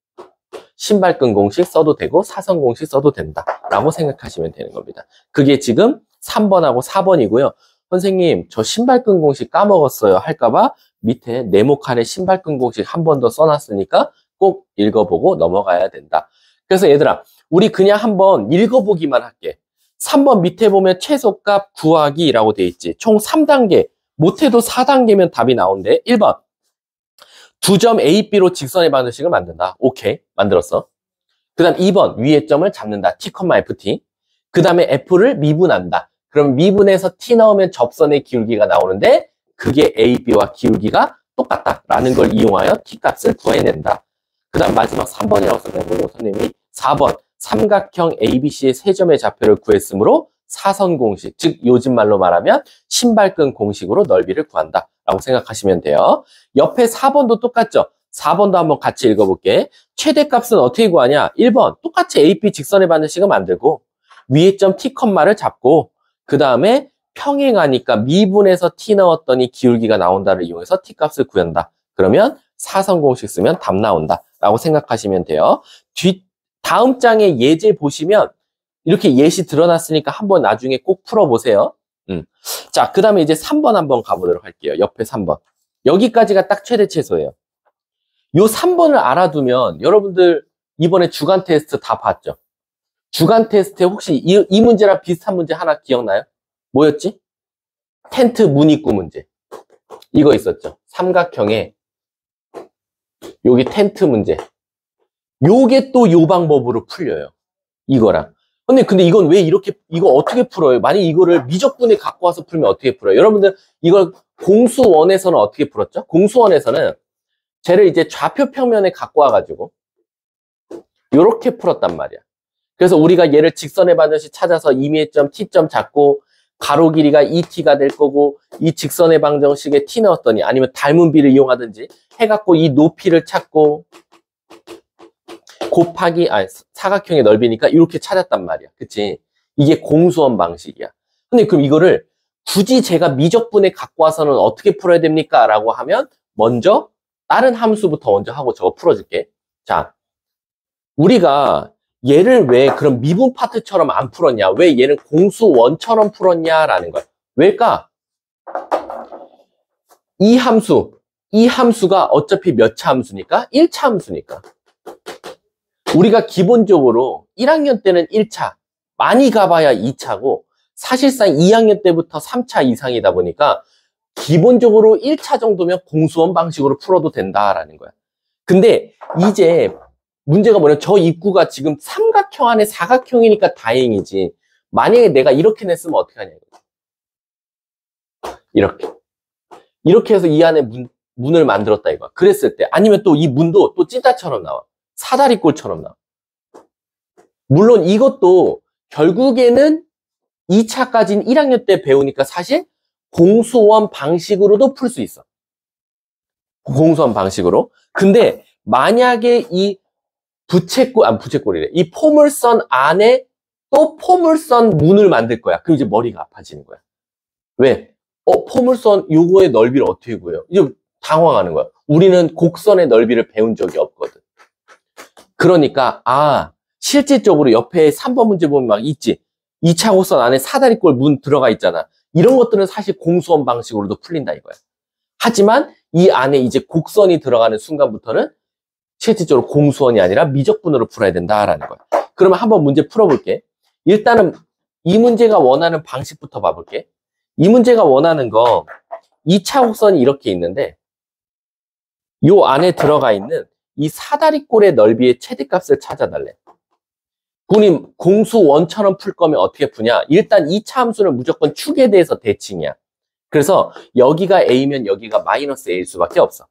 신발끈 공식 써도 되고 사선 공식 써도 된다 라고 생각하시면 되는 겁니다. 그게 지금 3번하고 4번이고요. 선생님 저 신발끈 공식 까먹었어요 할까봐 밑에 네모칸에 신발끈 공식 한 번 더 써놨으니까 꼭 읽어보고 넘어가야 된다. 그래서 얘들아 우리 그냥 한번 읽어보기만 할게. 3번 밑에 보면 최소값 구하기 라고 돼 있지. 총 3단계 못해도 4단계면 답이 나온대. 1번 두 점 A, B로 직선의 방정식을 만든다. 오케이 만들었어. 그 다음 2번 위의 점을 잡는다. T, FT. 그 다음에 F를 미분한다. 그럼 미분해서 T 넣으면 접선의 기울기가 나오는데 그게 A, B와 기울기가 똑같다라는 걸 이용하여 T 값을 구해낸다. 그 다음 마지막 3번이라고 써내고 선생님이 4번 삼각형 ABC의 세 점의 좌표를 구했으므로 사선 공식, 즉 요즘 말로 말하면 신발끈 공식으로 넓이를 구한다 라고 생각하시면 돼요. 옆에 4번도 똑같죠. 4번도 한번 같이 읽어볼게. 최대값은 어떻게 구하냐? 1번 똑같이 AP 직선의 방정식을 만들고 위의 점 T, 를 잡고 그 다음에 평행하니까 미분해서 T 넣었더니 기울기가 나온다를 이용해서 T 값을 구한다. 그러면 사선 공식 쓰면 답 나온다 라고 생각하시면 돼요. 다음 장의 예제 보시면 이렇게 예시 드러났으니까 한번 나중에 꼭 풀어보세요. 자, 그 다음에 이제 3번 한번 가보도록 할게요. 옆에 3번. 여기까지가 딱 최대 최소예요. 요 3번을 알아두면 여러분들 이번에 주간 테스트 다 봤죠? 주간 테스트에 혹시 이 문제랑 비슷한 문제 하나 기억나요? 뭐였지? 텐트 문입구 문제. 이거 있었죠? 삼각형에 여기 텐트 문제. 요게 또 요 방법으로 풀려요. 이거랑. 근데 이건 왜 이렇게, 이거 어떻게 풀어요? 만약 이거를 미적분에 갖고 와서 풀면 어떻게 풀어요? 여러분들 이걸 공수원에서는 어떻게 풀었죠? 공수원에서는 쟤를 이제 좌표 평면에 갖고 와가지고 이렇게 풀었단 말이야. 그래서 우리가 얘를 직선의 방정식 찾아서 임의의 점 T점 잡고 가로 길이가 2T가 될 거고 이 직선의 방정식에 T 넣었더니 아니면 닮은 비를 이용하든지 해갖고 이 높이를 찾고 곱하기 사각형의 넓이니까 이렇게 찾았단 말이야. 그치? 이게 공수원 방식이야. 근데 그럼 이거를 굳이 제가 미적분에 갖고 와서는 어떻게 풀어야 됩니까? 라고 하면 먼저 다른 함수부터 먼저 하고 저거 풀어줄게. 자, 우리가 얘를 왜 그럼 미분 파트처럼 안 풀었냐? 왜 얘는 공수원처럼 풀었냐라는 거야. 왜일까? 이 함수가 어차피 몇 차 함수니까? 1차 함수니까. 우리가 기본적으로 1학년 때는 1차, 많이 가봐야 2차고 사실상 2학년 때부터 3차 이상이다 보니까 기본적으로 1차 정도면 공수원 방식으로 풀어도 된다라는 거야. 근데 이제 문제가 뭐냐면 저 입구가 지금 삼각형 안에 사각형이니까 다행이지. 만약에 내가 이렇게 냈으면 어떻게 하냐 이거. 이렇게 해서 이 안에 문을 만들었다 이거야. 그랬을 때 아니면 또 이 문도 또 찐따처럼 나와. 사다리꼴처럼 나와. 물론 이것도 결국에는 2차까지는 1학년 때 배우니까 사실 공수원 방식으로도 풀 수 있어. 공수원 방식으로. 근데 만약에 이 부채꼴이래. 이 포물선 안에 또 포물선 문을 만들 거야. 그럼 이제 머리가 아파지는 거야. 왜? 포물선 요거의 넓이를 어떻게 구해요? 이제 당황하는 거야. 우리는 곡선의 넓이를 배운 적이 없거든. 그러니까 실질적으로 옆에 3번 문제 보면 막 있지. 2차 곡선 안에 사다리꼴 문 들어가 있잖아. 이런 것들은 사실 공수원 방식으로도 풀린다 이거야. 하지만 이 안에 이제 곡선이 들어가는 순간부터는 실질적으로 공수원이 아니라 미적분으로 풀어야 된다라는 거야. 그러면 한번 문제 풀어볼게. 일단은 이 문제가 원하는 방식부터 봐볼게. 이 문제가 원하는 거 2차 곡선이 이렇게 있는데 요 안에 들어가 있는 이 사다리꼴의 넓이의 최대값을 찾아달래. 군이 공수원처럼 풀 거면 어떻게 푸냐? 일단 2차 함수는 무조건 축에 대해서 대칭이야. 그래서 여기가 A면 여기가 마이너스 A일 수밖에 없어.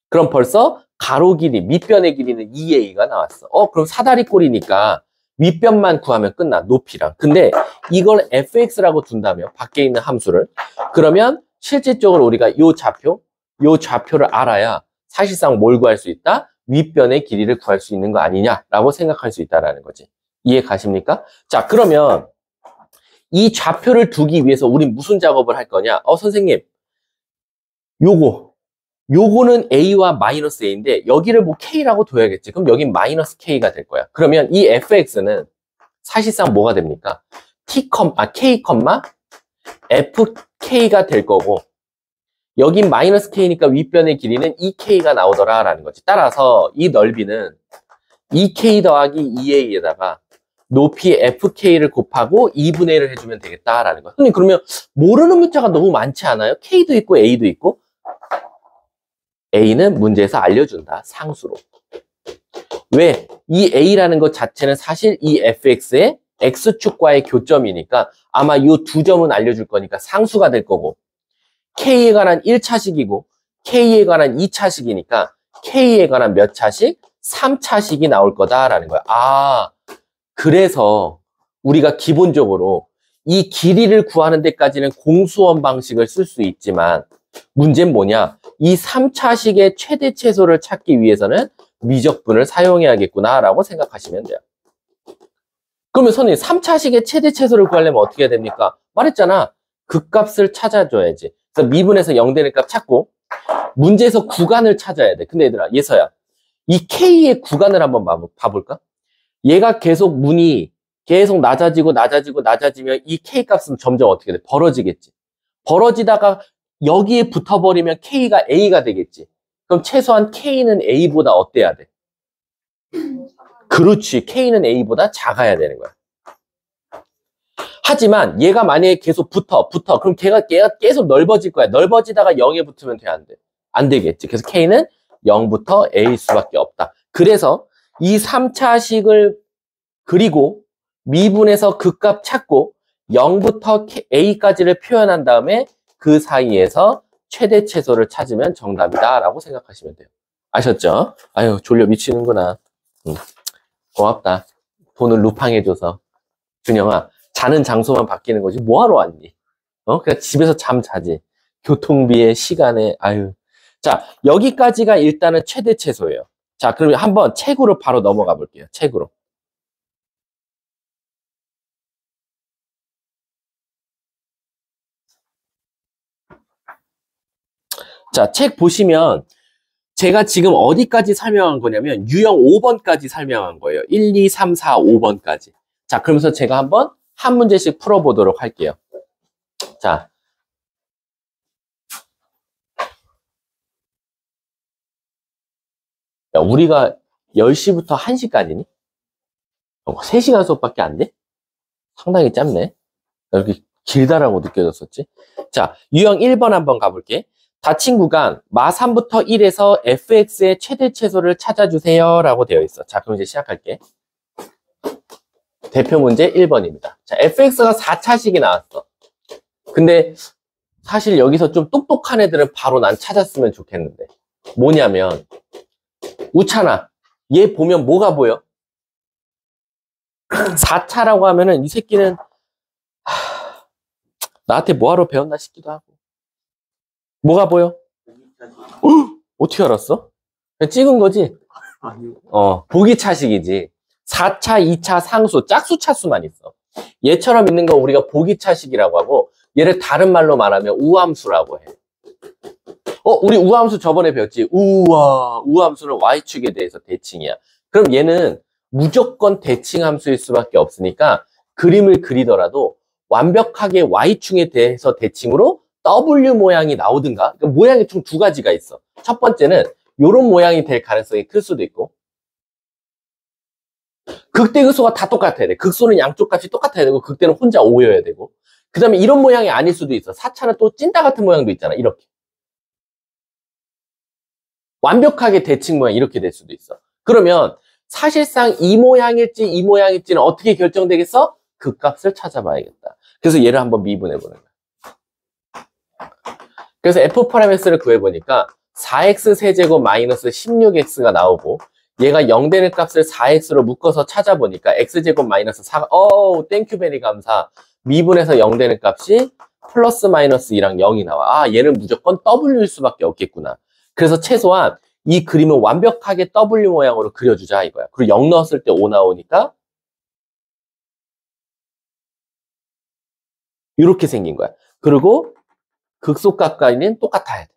그럼 벌써 가로 길이, 밑변의 길이는 2A가 나왔어. 그럼 사다리꼴이니까 윗변만 구하면 끝나, 높이랑. 근데 이걸 fx라고 둔다면, 밖에 있는 함수를. 그러면 실질적으로 우리가 요 좌표를 알아야 사실상 뭘 구할 수 있다? 윗변의 길이를 구할 수 있는 거 아니냐라고 생각할 수 있다라는 거지. 이해 가십니까? 자, 그러면 이 좌표를 두기 위해서 우린 무슨 작업을 할 거냐? 선생님, 요거는 A와 마이너스 A인데 여기를 뭐 K라고 둬야겠지. 그럼 여긴 마이너스 K가 될 거야. 그러면 이 fx는 사실상 뭐가 됩니까? K, FK가 될 거고 여긴 마이너스 K니까 윗변의 길이는 2K가 나오더라라는 거지. 따라서 이 넓이는 2K 더하기 2A에다가 높이 FK를 곱하고 2분의 1을 해주면 되겠다라는 거야. 선생님, 그러면 모르는 문자가 너무 많지 않아요? K도 있고 A도 있고. A는 문제에서 알려준다. 상수로. 왜? 이 A라는 것 자체는 사실 이 fx의 x축과의 교점이니까 아마 이 두 점은 알려줄 거니까 상수가 될 거고 K에 관한 1차식이고 K에 관한 2차식이니까 K에 관한 몇 차식? 3차식이 나올 거다라는 거야. 그래서 우리가 기본적으로 이 길이를 구하는 데까지는 공수원 방식을 쓸 수 있지만 문제는 뭐냐? 이 3차식의 최대 최소를 찾기 위해서는 미적분을 사용해야겠구나라고 생각하시면 돼요. 그러면 선생님, 3차식의 최대 최소를 구하려면 어떻게 해야 됩니까? 말했잖아. 극값을 찾아줘야지. 그래서 미분에서 0 되는 값 찾고 문제에서 구간을 찾아야 돼. 근데 얘들아, 예서야, 이 K의 구간을 한번 봐볼까? 얘가 문이 계속 낮아지면 이 K 값은 점점 어떻게 돼? 벌어지겠지. 벌어지다가 여기에 붙어버리면 K가 A가 되겠지. 그럼 최소한 K는 A보다 어때야 돼? 그렇지. K는 A보다 작아야 되는 거야. 하지만 얘가 만약에 계속 붙어. 그럼 걔가 계속 넓어질 거야. 넓어지다가 0에 붙으면 돼, 안 돼? 안 되겠지. 그래서 K는 0부터 A일 수밖에 없다. 그래서 이 3차식을 그리고 미분에서 극값 찾고 0부터 A까지를 표현한 다음에 그 사이에서 최대 최소를 찾으면 정답이다 라고 생각하시면 돼요. 아셨죠? 아유, 졸려 미치는구나. 고맙다. 돈을 루팡해줘서. 준영아, 자는 장소만 바뀌는 거지 뭐하러 왔니? 그냥 집에서 잠 자지. 교통비에 시간에. 아유. 자, 여기까지가 일단은 최대 최소예요. 자, 그러면 한번 책으로 바로 넘어가 볼게요. 책으로. 자, 책 보시면 제가 지금 어디까지 설명한 거냐면 유형 5번까지 설명한 거예요. 1, 2, 3, 4, 5번까지. 자, 그러면서 제가 한번 한 문제씩 풀어보도록 할게요. 자, 야, 우리가 10시부터 1시까지니? 3시간 수업밖에 안 돼? 상당히 짧네. 이렇게 길다라고 느껴졌었지? 자, 유형 1번 한번 가볼게. 닫힌 구간 마3부터 1에서 fx의 최대 최소를 찾아주세요 라고 되어 있어. 자, 그럼 이제 시작할게. 대표 문제 1번입니다. 자, fx가 4차식이 나왔어. 근데 사실 여기서 좀 똑똑한 애들은 바로 난 찾았으면 좋겠는데 뭐냐면 우찬아, 얘 보면 뭐가 보여? 4차라고 하면은 이 새끼는 나한테 뭐하러 배웠나 싶기도 하고. 뭐가 보여? 어떻게 알았어? 그냥 찍은 거지? 보기차식이지. 4차, 2차 상수, 짝수 차수만 있어. 얘처럼 있는 거 우리가 보기차식이라고 하고 얘를 다른 말로 말하면 우함수라고 해. 우리 우함수 저번에 배웠지? 우함수는 y축에 대해서 대칭이야. 그럼 얘는 무조건 대칭함수일 수밖에 없으니까 그림을 그리더라도 완벽하게 y축에 대해서 대칭으로 W 모양이 나오든가. 그러니까 모양이 총 두 가지가 있어. 첫 번째는 이런 모양이 될 가능성이 클 수도 있고 극대극소가 다 똑같아야 돼. 극소는 양쪽 값이 똑같아야 되고 극대는 혼자 5여야 되고 그 다음에 이런 모양이 아닐 수도 있어. 4차는 또 찐따 같은 모양도 있잖아. 이렇게 완벽하게 대칭 모양 이렇게 될 수도 있어. 그러면 사실상 이 모양일지 이 모양일지는 어떻게 결정되겠어? 그 값을 찾아봐야겠다. 그래서 얘를 한번 미분해 보는 거야. 그래서 f 파라미터를 구해보니까 4x 세제곱 마이너스 16x가 나오고 얘가 0 되는 값을 4x로 묶어서 찾아보니까 x제곱 마이너스 4가 땡큐 베리 감사. 미분해서 0 되는 값이 플러스 마이너스 2랑 0이 나와. 아, 얘는 무조건 W일 수밖에 없겠구나. 그래서 최소한 이 그림을 완벽하게 W 모양으로 그려주자 이거야. 그리고 0 넣었을 때 5 나오니까 이렇게 생긴 거야. 그리고 극소값과는 똑같아야 돼.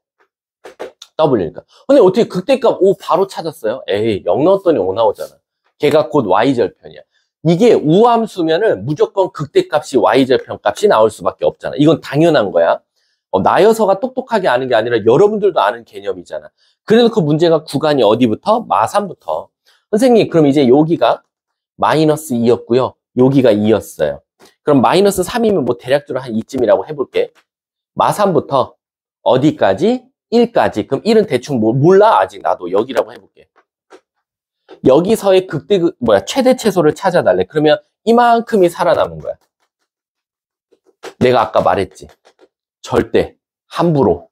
W니까. 근데 어떻게 극대값 5 바로 찾았어요? 에이, 0 넣었더니 5 나오잖아. 걔가 곧 Y절편이야. 이게 우함수면은 무조건 극대값이 Y절편 값이 나올 수밖에 없잖아. 이건 당연한 거야. 나여서가 똑똑하게 아는 게 아니라 여러분들도 아는 개념이잖아. 그래서 그 문제가 구간이 어디부터? 마3부터. 선생님, 그럼 이제 여기가 마이너스 2였고요. 여기가 2였어요. 그럼 마이너스 3이면 뭐 대략적으로 한 이쯤이라고 해볼게. 마3부터 어디까지? 1까지. 그럼 1은 대충 몰라? 아직 나도 여기라고 해볼게. 여기서의 최대 최소를 찾아달래. 그러면 이만큼이 살아남은 거야. 내가 아까 말했지. 절대 함부로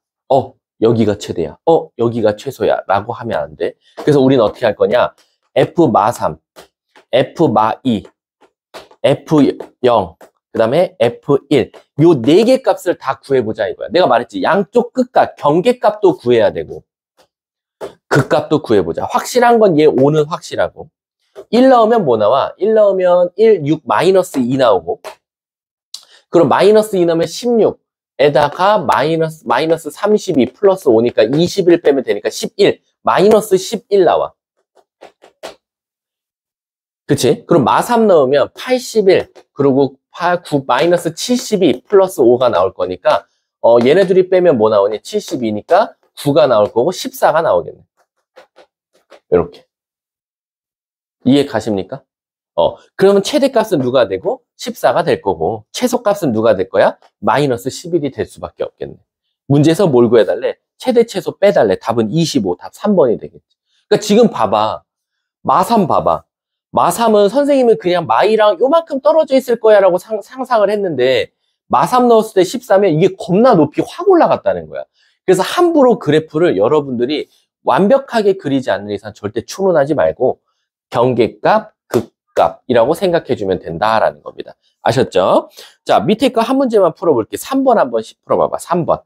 여기가 최대야. 여기가 최소야. 라고 하면 안 돼. 그래서 우리는 어떻게 할 거냐? F 마 3, F 마 2, F0, 그 다음에 F1. 요 4개 값을 다 구해보자 이거야. 내가 말했지. 양쪽 끝값, 경계값도 구해야 되고 그 값도 구해보자. 확실한 건 얘 5는 확실하고 1 넣으면 뭐 나와? 1 넣으면 1, 6, 마이너스 2 나오고 그럼 마이너스 2 넣으면 16 에다가 마이너스 32 플러스 5니까 21 빼면 되니까 11 마이너스 11 나와. 그치? 그럼 마3 넣으면 81 그리고 마이너스 72 플러스 5가 나올 거니까 얘네들이 빼면 뭐 나오니? 72니까 9가 나올 거고 14가 나오겠네. 이렇게. 이해 가십니까? 그러면 최대값은 누가 되고 14가 될 거고 최소값은 누가 될 거야? 마이너스 11이 될 수밖에 없겠네. 문제에서 뭘 구해달래? 최대 최소 빼달래. 답은 25, 답 3번이 되겠지. 그러니까 지금 봐봐. 마3 봐봐. 마3은 선생님은 그냥 마이랑 요만큼 떨어져 있을 거야 라고 상상을 했는데 마3 넣었을 때 14면 이게 겁나 높이 확 올라갔다는 거야. 그래서 함부로 그래프를 여러분들이 완벽하게 그리지 않는 이상 절대 추론하지 말고 경계값, 극값이라고 생각해주면 된다라는 겁니다. 아셨죠? 자, 밑에 거 한 문제만 풀어볼게. 3번 한 번씩 풀어봐봐. 3번.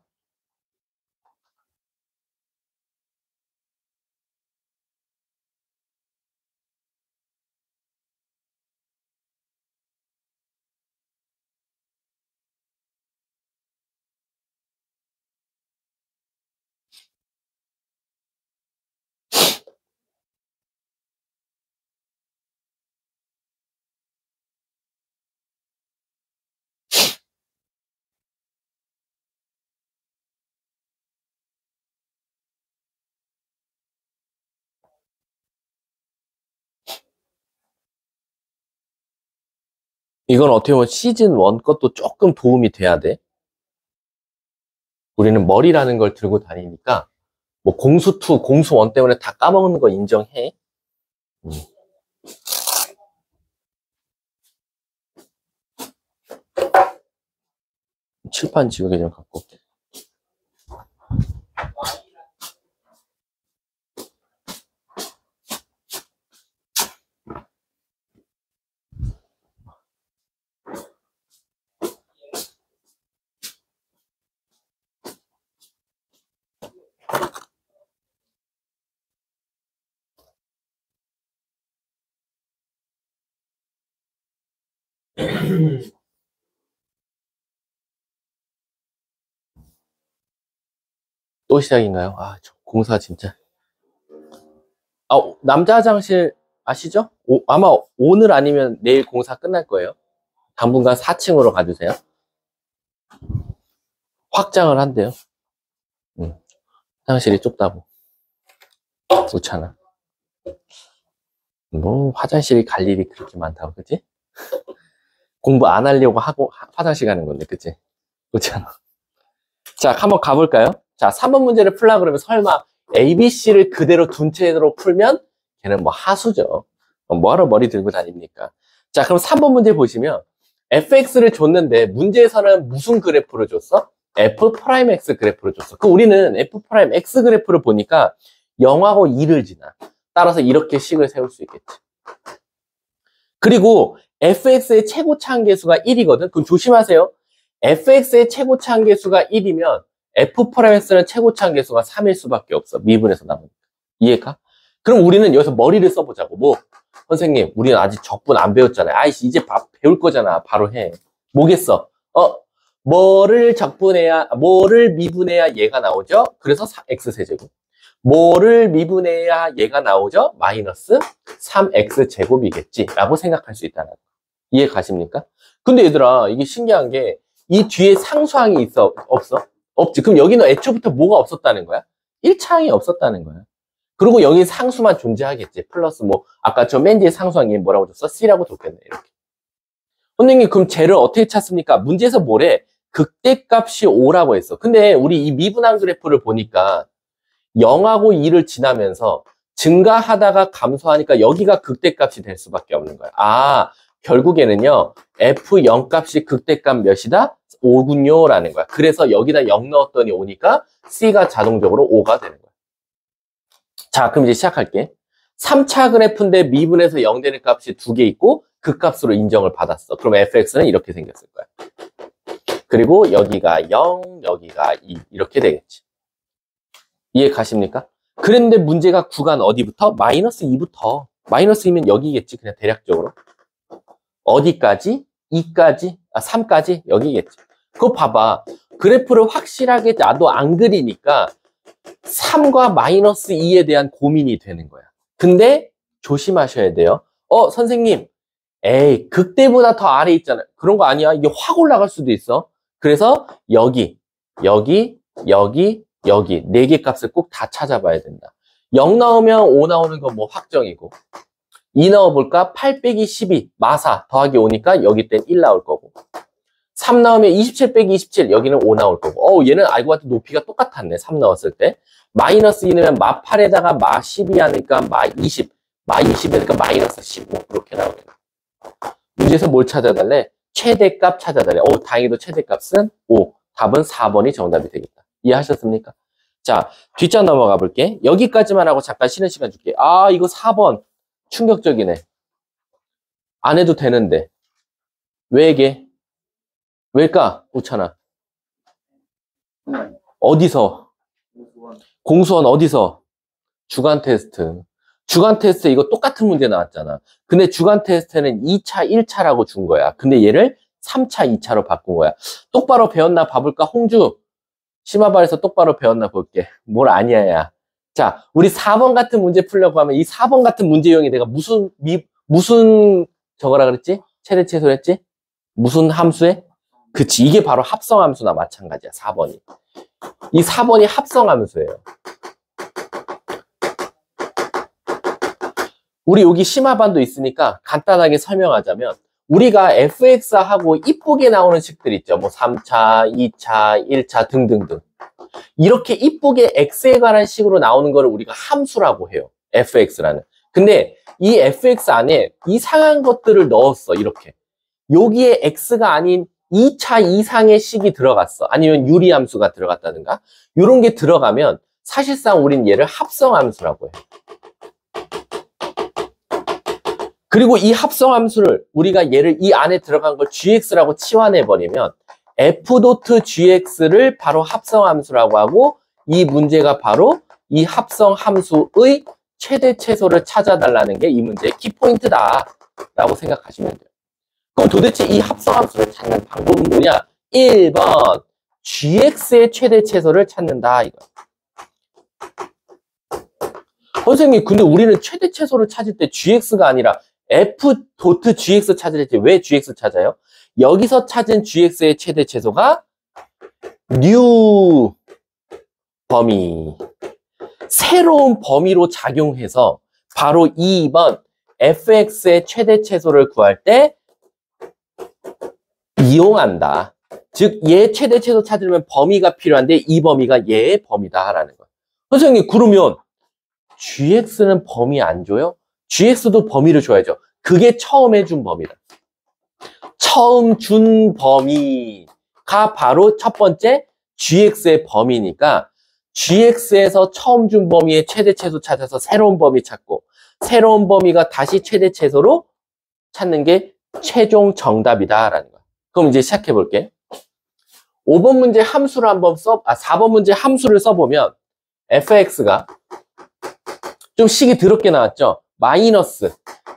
이건 어떻게 보면 시즌 1 것도 조금 도움이 돼야 돼. 우리는 머리라는 걸 들고 다니니까 뭐 공수 2, 공수 1 때문에 다 까먹는 거 인정해. 칠판 지우개 좀 갖고 올게. 또 시작인가요? 아, 저 공사 진짜. 남자 화장실 아시죠? 아마 오늘 아니면 내일 공사 끝날 거예요. 당분간 4층으로 가주세요. 확장을 한대요. 화장실이 좁다고. 그렇잖아. 뭐 화장실이 갈 일이 그렇게 많다고, 그치? 공부 안 하려고 하고 화장실 가는 건데, 그치? 그렇잖아. 자, 한번 가볼까요? 자, 3번 문제를 풀라 그러면 설마 ABC를 그대로 둔 채로 풀면 걔는 뭐 하수죠. 뭐하러 머리 들고 다닙니까? 자, 그럼 3번 문제 보시면 fx를 줬는데 문제에서는 무슨 그래프를 줬어? f'x 그래프를 줬어. 그럼 우리는 f'x 그래프를 보니까 0하고 2를 지나. 따라서 이렇게 식을 세울 수 있겠지. 그리고 fx의 최고차 한계수가 1이거든. 그럼 조심하세요. fx의 최고차 한계수가 1이면 f'x는 최고차 한계수가 3일 수밖에 없어. 미분에서 나오니까. 이해가? 그럼 우리는 여기서 머리를 써보자고. 뭐? 선생님, 우리는 아직 적분 안 배웠잖아요. 아이씨, 이제 배울 거잖아. 바로 해. 뭐겠어? 뭐를 미분해야 얘가 나오죠? 그래서 x세제곱. 뭐를 미분해야 얘가 나오죠? 마이너스 3x제곱이겠지. 라고 생각할 수 있다는 거. 이해 가십니까? 근데 얘들아, 이게 신기한 게, 이 뒤에 상수항이 있어? 없어? 없지. 그럼 여기는 애초부터 뭐가 없었다는 거야? 1차항이 없었다는 거야. 그리고 여기 상수만 존재하겠지. 플러스 뭐, 아까 저 맨 뒤에 상수항이 뭐라고 줬어? C라고 줬겠네. 이렇게. 선생님, 그럼 쟤를 어떻게 찾습니까? 문제에서 뭐래? 극대값이 5라고 했어. 근데 우리 이 미분한 그래프를 보니까 0하고 2를 지나면서 증가하다가 감소하니까 여기가 극대값이 될 수밖에 없는 거야. 아, 결국에는요, F0 값이 극대값 몇이다? 5군요. 라는 거야. 그래서 여기다 0 넣었더니 오니까 C가 자동적으로 5가 되는 거야. 자, 그럼 이제 시작할게. 3차 그래프인데 미분에서 0 되는 값이 2개 있고 그 값으로 인정을 받았어. 그럼 fx는 이렇게 생겼을 거야. 그리고 여기가 0, 여기가 2 이렇게 되겠지. 이해 가십니까? 그런데 문제가 구간 어디부터? 마이너스 2부터. 마이너스 2면 여기겠지. 그냥 대략적으로. 어디까지? 2까지? 3까지? 여기겠지. 그거 봐봐. 그래프를 확실하게 나도 안 그리니까 3과 마이너스 2에 대한 고민이 되는 거야. 근데 조심하셔야 돼요. 선생님. 에이, 극대보다 더 아래 있잖아요. 그런 거 아니야. 이게 확 올라갈 수도 있어. 그래서 여기, 여기, 여기, 여기 4개 값을 꼭 다 찾아봐야 된다. 0 나오면 5 나오는 건 뭐 확정이고 2 넣어볼까? 8 빼기 12 마사 더하기 5니까 여기 땐 1 나올 거고 3 나오면 27 빼기 27 여기는 5 나올 거고 얘는 알고 봤더니 높이가 똑같았네. 3 넣었을 때 마이너스 2 넣으면 마 8에다가 마 12 하니까 마 20 마 20이니까 마이너스 15 그렇게 나오겠네. 문제에서 뭘 찾아달래? 최대값 찾아달래. 다행히도 최대값은 5. 답은 4번이 정답이 되겠다. 이해하셨습니까? 자, 뒷장 넘어가 볼게. 여기까지만 하고 잠깐 쉬는 시간 줄게. 이거 4번. 충격적이네. 안 해도 되는데. 왜게? 왜일까? 우찬아. 어디서? 공수원 어디서? 주간 테스트. 주간 테스트 이거 똑같은 문제 나왔잖아. 근데 주간 테스트는 2차, 1차라고 준 거야. 근데 얘를 3차, 2차로 바꾼 거야. 똑바로 배웠나 봐볼까? 홍주. 심화반에서 똑바로 배웠나 볼게. 뭘 아니야, 야. 자, 우리 4번 같은 문제 풀려고 하면 이 4번 같은 문제용이 내가 무슨 저거라 그랬지? 최대 최소랬지? 무슨 함수에? 그치. 이게 바로 합성함수나 마찬가지야. 4번이. 이 4번이 합성함수예요. 우리 여기 심화반도 있으니까 간단하게 설명하자면 우리가 fx하고 이쁘게 나오는 식들 있죠. 뭐 3차, 2차, 1차 등등등. 이렇게 이쁘게 x에 관한 식으로 나오는 거를 우리가 함수라고 해요. fx라는. 근데 이 fx 안에 이상한 것들을 넣었어. 이렇게. 여기에 x가 아닌 2차 이상의 식이 들어갔어. 아니면 유리함수가 들어갔다든가. 이런 게 들어가면 사실상 우린 얘를 합성함수라고 해요. 그리고 이 합성함수를 우리가 얘를 이 안에 들어간 걸 gx라고 치환해버리면 f.gx를 바로 합성함수라고 하고 이 문제가 바로 이 합성함수의 최대 최소를 찾아달라는 게 이 문제의 키포인트다 라고 생각하시면 돼요. 그럼 도대체 이 합성함수를 찾는 방법은 뭐냐? 1번 gx의 최대 최소를 찾는다 이거. 선생님 근데 우리는 최대 최소를 찾을 때 gx가 아니라 f.gx 찾을 때 왜 gx 찾아요? 여기서 찾은 gx의 최대 최소가 뉴 범위. 새로운 범위로 작용해서 바로 2번 fx의 최대 최소를 구할 때 이용한다. 즉, 얘 최대 최소 찾으려면 범위가 필요한데 이 범위가 얘의 범위다라는 거예요. 선생님, 그러면 gx는 범위 안 줘요? gx도 범위를 줘야죠. 그게 처음 해준 범위다. 처음 준 범위가 바로 첫 번째 gx의 범위니까 gx에서 처음 준 범위의 최대 최소 찾아서 새로운 범위 찾고 새로운 범위가 다시 최대 최소로 찾는 게 최종 정답이다라는 거야. 그럼 이제 시작해 볼게. 5번 문제 함수를 한번 4번 문제 함수를 써보면 fx가 좀 식이 더럽게 나왔죠? 마이너스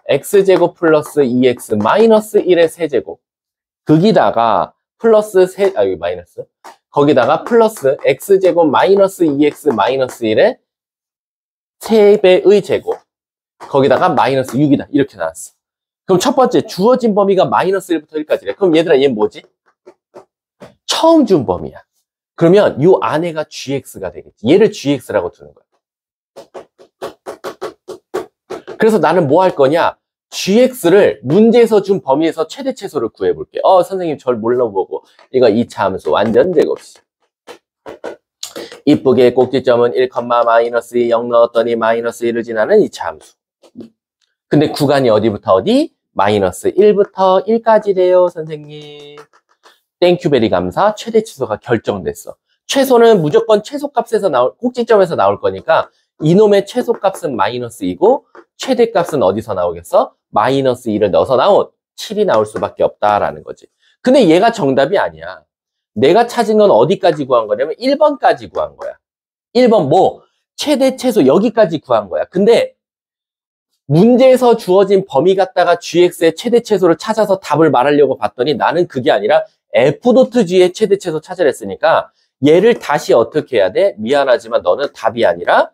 x제곱 플러스 2x 마이너스 1의 세제곱 거기다가 플러스 여기 마이너스 거기다가 플러스 x제곱 마이너스 2x 마이너스 1의 3배의 제곱 거기다가 마이너스 6이다 이렇게 나왔어. 그럼 첫 번째 주어진 범위가 마이너스 1부터 1까지래. 그럼 얘들아 얘 뭐지? 처음 준 범위야. 그러면 이 안에가 gx가 되겠지. 얘를 gx라고 두는 거야. 그래서 나는 뭐 할 거냐? gx를 문제에서 준 범위에서 최대 최소를 구해볼게. 선생님 절 몰라보고 이거 2차 함수 완전 제곱식. 이쁘게 꼭지점은 1, 마이너스 2, 0 넣었더니 마이너스 1을 지나는 2차 함수. 근데 구간이 어디부터 어디? 마이너스 1부터 1까지래요, 선생님. 땡큐베리 감사 최대 최소가 결정됐어. 최소는 무조건 최소값에서 꼭지점에서 나올 거니까 이놈의 최소값은 마이너스 2고 최대값은 어디서 나오겠어? 마이너스 2를 넣어서 나온 7이 나올 수밖에 없다라는 거지. 근데 얘가 정답이 아니야. 내가 찾은 건 어디까지 구한 거냐면 1번까지 구한 거야. 1번 뭐? 최대 최소 여기까지 구한 거야. 근데 문제에서 주어진 범위 갖다가 gx의 최대 최소를 찾아서 답을 말하려고 봤더니 나는 그게 아니라 f.g의 최대 최소 찾으랬으니까 얘를 다시 어떻게 해야 돼? 미안하지만 너는 답이 아니라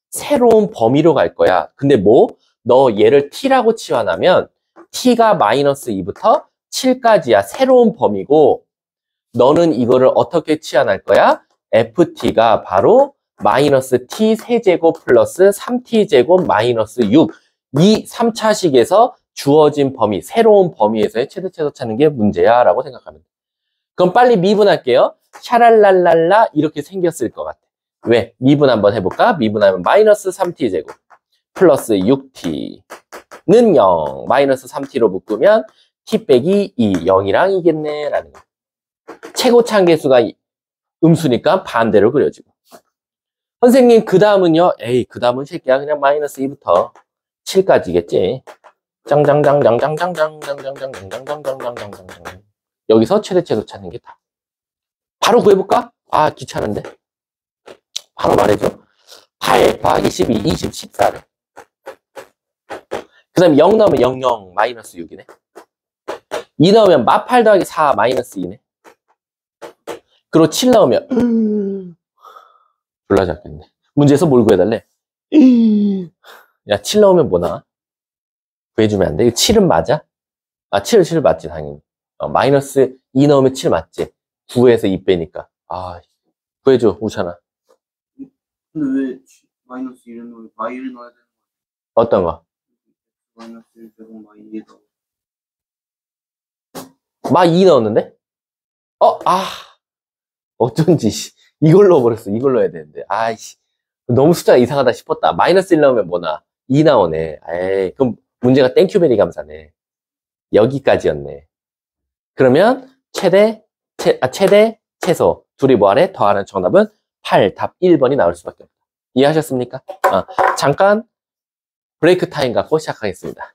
새로운 범위로 갈 거야. 근데 뭐? 너 얘를 t라고 치환하면 t가 마이너스 2부터 7까지야. 새로운 범위고 너는 이거를 어떻게 치환할 거야? ft가 바로 마이너스 t 세제곱 플러스 3t제곱 마이너스 6 이 3차식에서 주어진 범위, 새로운 범위에서의 최대 최소 찾는 게 문제야 라고 생각하면 돼. 그럼 빨리 미분할게요. 샤랄랄랄라 이렇게 생겼을 것 같아. 왜? 미분 한번 해볼까? 미분하면 마이너스 3t제곱 플러스 6t는 0 마이너스 3t로 묶으면 t 빼기 2 0이랑 이겠네 라는 거. 최고차항계수가 음수니까 반대로 그려지고. 선생님 그 다음은요? 그 다음은 새끼야 그냥 마이너스 2부터 7까지겠지. 짱짱짱짱짱짱짱짱짱짱짱짱짱짱짱짱짱짱짱 여기서 최대 최소 찾는 게 다. 바로 구해볼까? 귀찮은데. 바로 말해줘. 8 더하기 12, 20, 14래. 그 다음에 0 나오면 0, 0, 마이너스 6이네. 2 나오면 마 8 더하기 4, 마이너스 2네. 그리고 7 나오면 졸라 작겠네. 문제에서 뭘 구해달래? 야, 7 나오면 뭐 나와? 구해주면 안 돼? 7은 맞아? 7 맞지, 당연히. 마이너스 2 나오면 7 맞지? 9에서 2 빼니까. 구해줘, 우찬아. 근데 왜 마이너스 1을 넣으면 마이를 넣어야 되는 거야? 어떤 거? 마이너스 1 제곱 마이 2에다. 마 2 넣었는데? 어쩐지, 이걸 넣어버렸어. 이걸 넣어야 되는데. 너무 숫자가 이상하다 싶었다. 마이너스 1 나오면 뭐나? 2 나오네. 그럼 문제가 땡큐베리 감사네. 여기까지였네. 그러면 최대, 최소. 둘이 뭐하래? 더하는 정답은 8, 답 1번이 나올 수밖에 없다. 이해하셨습니까? 잠깐 브레이크 타임 갖고 시작하겠습니다.